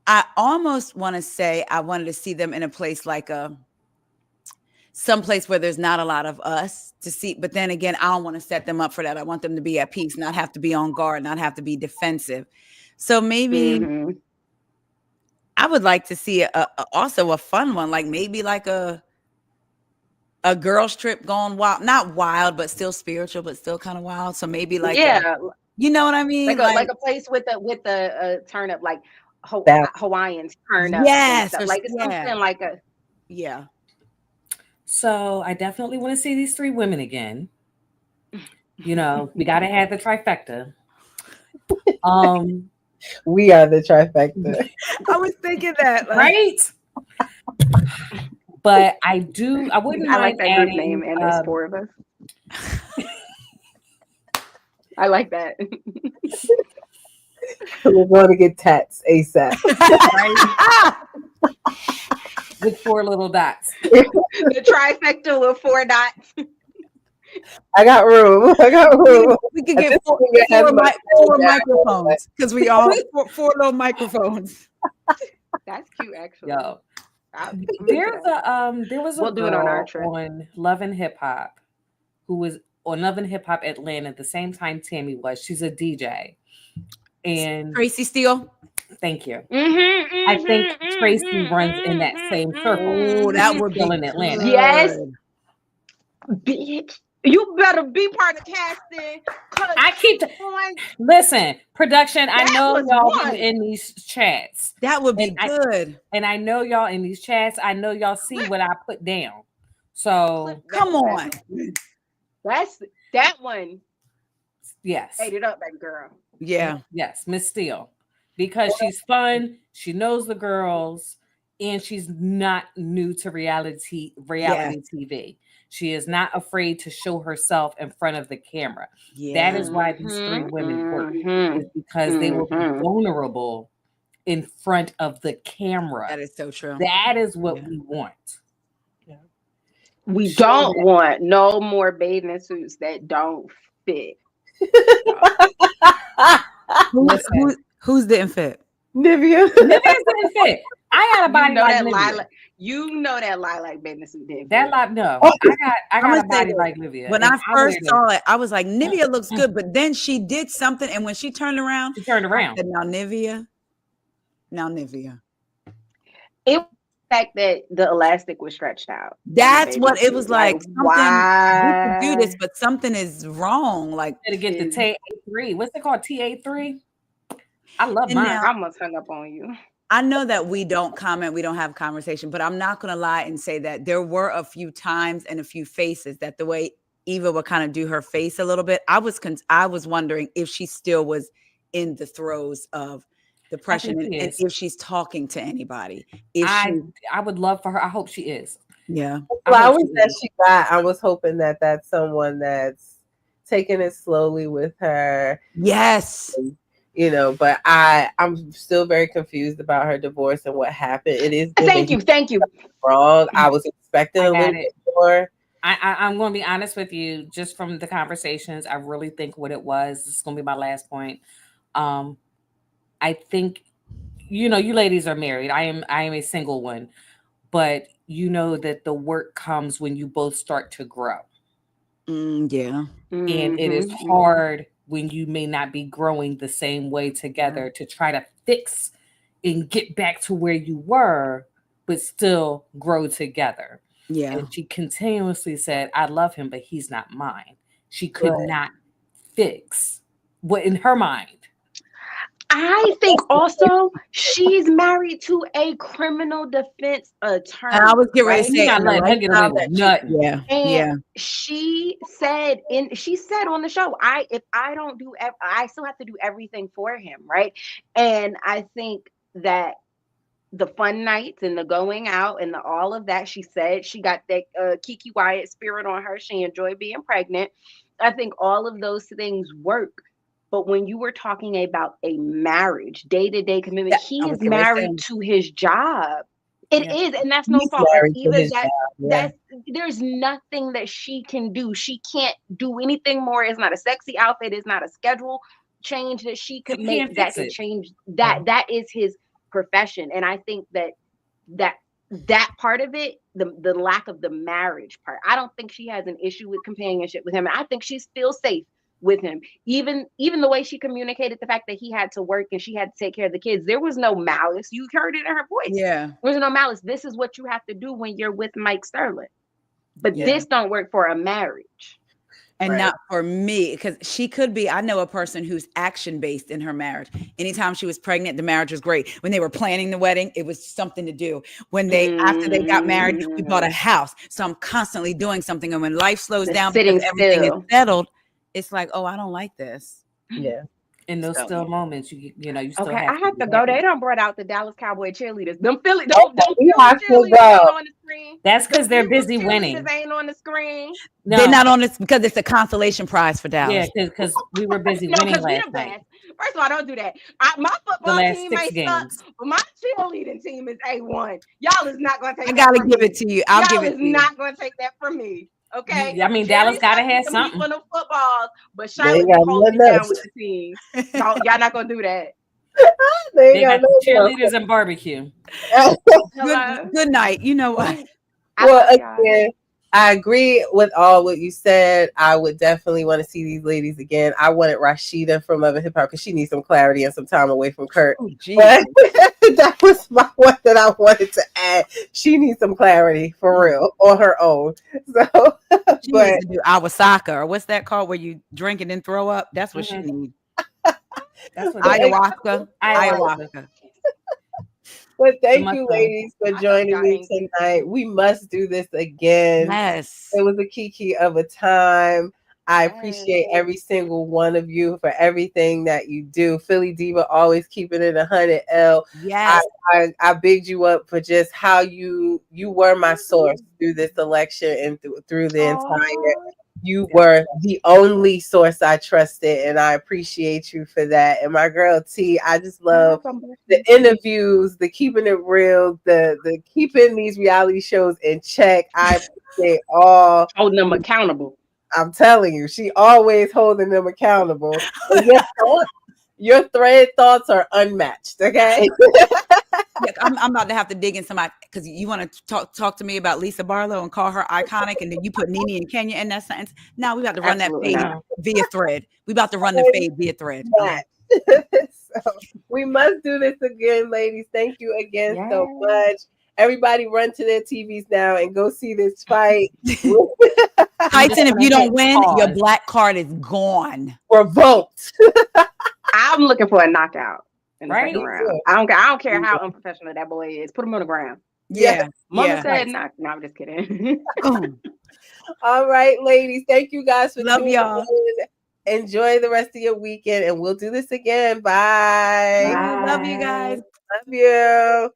Speaker 4: I almost want to say I wanted to see them in a place like someplace where there's not a lot of us to see. But then again, I don't want to set them up for that. I want them to be at peace, not have to be on guard, not have to be defensive. So maybe I would like to see also a fun one, like maybe like a girls trip gone wild, not wild, but still spiritual, but still kind of wild. So maybe like, you know what I mean?
Speaker 1: Like a place with a turn up, like Hawaiians turn up.
Speaker 4: Yes.
Speaker 1: Like it's something like a.
Speaker 4: Yeah.
Speaker 2: So I definitely want to see these 3 women again. You know, we got to have the trifecta.
Speaker 3: We are the trifecta.
Speaker 4: I was thinking that,
Speaker 2: right? But I wouldn't mind
Speaker 1: like that
Speaker 2: adding,
Speaker 1: group name, and there's 4 of us. I like that.
Speaker 3: We're going to get tats ASAP.
Speaker 2: Right? With 4 little dots.
Speaker 1: The trifecta with 4 dots.
Speaker 3: I got room.
Speaker 4: We could get 4 microphones because we all 4 little microphones.
Speaker 1: That's cute, actually.
Speaker 2: Yo, there was a
Speaker 1: we'll do it on our trip.
Speaker 2: On Love and Hip Hop who was on Love and Hip Hop Atlanta at the same time Tammy was. She's a DJ. And
Speaker 4: Tracy Steele.
Speaker 2: Thank you. I think Tracy runs in that same circle.
Speaker 4: Oh, that would be
Speaker 2: in Atlanta.
Speaker 1: Yes. Bitch. You better be part of casting.
Speaker 2: I keep listen, production. I know y'all in these chats.
Speaker 4: That would be good.
Speaker 2: And I know y'all in these chats. I know y'all see what I put down. So
Speaker 4: come on.
Speaker 1: That's that one.
Speaker 2: Yes.
Speaker 1: Ate it up, baby girl.
Speaker 4: Yeah.
Speaker 2: Yes, Miss Steele. Because she's fun, she knows the girls, and she's not new to reality TV. She is not afraid to show herself in front of the camera. Yeah. That is why these 3 women work, is because they will be vulnerable in front of the camera.
Speaker 4: That is so true.
Speaker 2: That is what we want.
Speaker 1: We don't want no more bathing suits that don't fit.
Speaker 4: Who's didn't fit?
Speaker 3: Nivea.
Speaker 2: Nivea didn't fit. I got a body like Nivea.
Speaker 1: You know that lilac bathing suit didn't fit.
Speaker 2: That no. I got a body like Nivea.
Speaker 4: When I first saw it, I was like, Nivea looks good, but then she did something, and when she turned around,
Speaker 2: I said,
Speaker 4: now Nivea.
Speaker 1: It was the fact that the elastic was stretched out.
Speaker 4: That's what it was like. Why? We can do this, but something is wrong. Like
Speaker 2: to get the TA3. What's it called? TA3? I love mine.
Speaker 1: I almost hung up on you.
Speaker 4: I know that we don't comment, we don't have conversation, but I'm not going to lie and say that there were a few times and a few faces that the way Eva would kind of do her face a little bit, I was wondering if she still was in the throes of depression and if she's talking to anybody.
Speaker 2: I would love for her. I hope she is.
Speaker 4: Yeah.
Speaker 3: Flowers that she got, I was hoping that that's someone that's taking it slowly with her.
Speaker 4: Yes.
Speaker 3: You know, but I'm still very confused about her divorce and what happened. It is.
Speaker 1: Thank you.
Speaker 3: Wrong. I was expecting a little bit more.
Speaker 2: I'm going to be honest with you. Just from the conversations, I really think what it was. This is going to be my last point. I think, you know, you ladies are married. I am a single one, but you know that the work comes when you both start to grow.
Speaker 4: Yeah.
Speaker 2: And it is hard when you may not be growing the same way together to try to fix and get back to where you were, but still grow together.
Speaker 4: Yeah.
Speaker 2: And she continuously said, I love him, but he's not mine. She could not fix what in her mind.
Speaker 1: I think also she's married to a criminal defense attorney.
Speaker 4: And I was getting ready to
Speaker 1: right?
Speaker 4: say,
Speaker 2: Not
Speaker 4: and the
Speaker 2: letting her get away
Speaker 4: lifestyle
Speaker 2: with
Speaker 4: that she,
Speaker 2: nothing.
Speaker 4: yeah,
Speaker 1: And
Speaker 4: yeah,
Speaker 1: she said on the show, if I don't do, I still have to do everything for him, right? And I think that the fun nights and the going out and all of that, she said she got that Kiki Wyatt spirit on her. She enjoyed being pregnant. I think all of those things work. But when you were talking about a marriage, day-to-day commitment,
Speaker 4: yeah.
Speaker 1: he
Speaker 4: I
Speaker 1: is
Speaker 4: was getting ready to say,
Speaker 1: married to his job. It
Speaker 2: Yeah.
Speaker 1: is, and that's no
Speaker 3: He's
Speaker 1: fault of
Speaker 3: married to
Speaker 1: either.
Speaker 3: his job. Yeah.
Speaker 1: That's there's nothing that she can do. She can't do anything more. It's not a sexy outfit. It's not a schedule change that she could
Speaker 2: She
Speaker 1: make
Speaker 2: can't
Speaker 1: that
Speaker 2: fix
Speaker 1: could
Speaker 2: it.
Speaker 1: change that. That is his profession, and I think that part of it, the lack of the marriage part, I don't think she has an issue with companionship with him, and I think she's still safe with him. Even the way she communicated the fact that he had to work and she had to take care of the kids, there was no malice. You heard it in her voice.
Speaker 4: yeah,
Speaker 1: There was no malice. This is what you have to do when you're with Mike Sterling, but
Speaker 4: Yeah.
Speaker 1: this don't work for a marriage.
Speaker 4: and
Speaker 3: Right.
Speaker 4: not for me, because she could be. I know a person who's action based in her marriage. Anytime she was pregnant, the marriage was great. When they were planning the wedding, it was something to do. When after they got married, we bought a house. So I'm constantly doing something. And when life slows
Speaker 1: The
Speaker 4: down
Speaker 1: sitting
Speaker 4: because everything
Speaker 1: still.
Speaker 4: is settled, it's like, oh, I don't like this.
Speaker 3: Yeah.
Speaker 2: In those
Speaker 4: So-
Speaker 2: still moments, you still
Speaker 1: Okay,
Speaker 2: have
Speaker 1: I have
Speaker 2: be
Speaker 1: to go.
Speaker 2: happy.
Speaker 1: They done brought out the Dallas Cowboy cheerleaders. Them Philly, don't
Speaker 3: we
Speaker 1: Philly
Speaker 3: have to
Speaker 1: cheerleaders
Speaker 3: go.
Speaker 1: ain't on the screen.
Speaker 2: That's because they're
Speaker 1: Them Eagles
Speaker 2: busy winning.
Speaker 1: cheerleaders ain't on the screen.
Speaker 2: No,
Speaker 4: They're not on this because it's a consolation prize for
Speaker 2: yeah,
Speaker 4: Dallas.
Speaker 2: because we were busy
Speaker 1: No,
Speaker 2: winning
Speaker 1: because we
Speaker 2: last
Speaker 1: the
Speaker 2: night.
Speaker 1: best. First of all, don't do that. My
Speaker 2: The
Speaker 1: football
Speaker 2: last
Speaker 1: team
Speaker 2: 6
Speaker 1: may suck,
Speaker 2: games.
Speaker 1: but my cheerleading team is A1. Y'all is not gonna take
Speaker 4: I
Speaker 1: that
Speaker 4: gotta
Speaker 1: from
Speaker 4: give
Speaker 1: me.
Speaker 4: it to you. I'll
Speaker 1: Y'all
Speaker 4: give it
Speaker 1: is
Speaker 4: to you.
Speaker 1: not gonna take that from me. Okay.
Speaker 2: I mean, Dallas gotta have
Speaker 1: some
Speaker 2: something.
Speaker 1: for the footballs, but
Speaker 3: They
Speaker 1: Charlotte
Speaker 3: ain't
Speaker 1: be
Speaker 3: got
Speaker 1: holding it
Speaker 3: nothing
Speaker 1: down
Speaker 3: else.
Speaker 1: with the team. No, y'all not gonna do that.
Speaker 3: They
Speaker 2: They got
Speaker 3: ain't got no
Speaker 2: cheerleaders and barbecue.
Speaker 1: Hello.
Speaker 4: Good night. You know what?
Speaker 1: I
Speaker 3: Well,
Speaker 1: love y'all.
Speaker 3: again, I agree with all what you said. I would definitely want to see these ladies again. I wanted Rashida from Love and Hip Hop because she needs some clarity and some time away from Kurt.
Speaker 4: Oh, geez.
Speaker 3: But that was my one that I wanted to add. She needs some clarity for real on her own. So,
Speaker 4: She
Speaker 3: but
Speaker 4: needs to do Awasaka, or what's that called where you drink it and throw up? That's what she needs.
Speaker 2: That's what
Speaker 4: Ayahuasca.
Speaker 2: Ayahuasca.
Speaker 3: But thank
Speaker 2: Much
Speaker 3: you,
Speaker 2: love.
Speaker 3: ladies, for
Speaker 1: I
Speaker 3: joining
Speaker 1: love
Speaker 3: me
Speaker 1: y'all.
Speaker 3: tonight. We must do this again.
Speaker 4: Yes.
Speaker 3: It was a kiki of a time. I appreciate
Speaker 1: Yes.
Speaker 3: every single one of you for everything that you do. Philly Diva always keeping it 100 L.
Speaker 4: Yes.
Speaker 3: I bigged you up for just how you were my source through this election and through the entire. You were the only source I trusted, and I appreciate you for that. And my girl T, I just love the interviews, the keeping it real, the keeping these reality shows in check. I appreciate all.
Speaker 1: Holding them accountable.
Speaker 3: I'm telling you, she always holding them accountable. And your thread thoughts are unmatched. Okay.
Speaker 4: Yeah, I'm about to have to dig in somebody because you want to talk to me about Lisa Barlow and call her iconic, and then you put Nene and Kenya in that sentence. Now we about to run
Speaker 1: Absolutely
Speaker 4: that
Speaker 1: not.
Speaker 4: fade via thread. We about to run the fade via thread.
Speaker 3: So we must do this again, ladies. Thank you again so much. Everybody run to their TVs now and go see this fight.
Speaker 4: Tyson, if you don't win, your
Speaker 2: pause.
Speaker 4: black card is gone.
Speaker 3: Revoked.
Speaker 1: I'm looking for a knockout in the
Speaker 2: Right?
Speaker 1: second round. I don't care how unprofessional that boy is. Put him on the ground.
Speaker 4: Yeah.
Speaker 1: Mama
Speaker 4: Yeah.
Speaker 1: said knock. No, I'm just kidding.
Speaker 3: All right, ladies. Thank you guys for
Speaker 4: Love
Speaker 3: tuning
Speaker 4: y'all.
Speaker 3: in. Enjoy the rest of your weekend, and we'll do this again. Bye.
Speaker 4: Love you guys.
Speaker 3: Love you.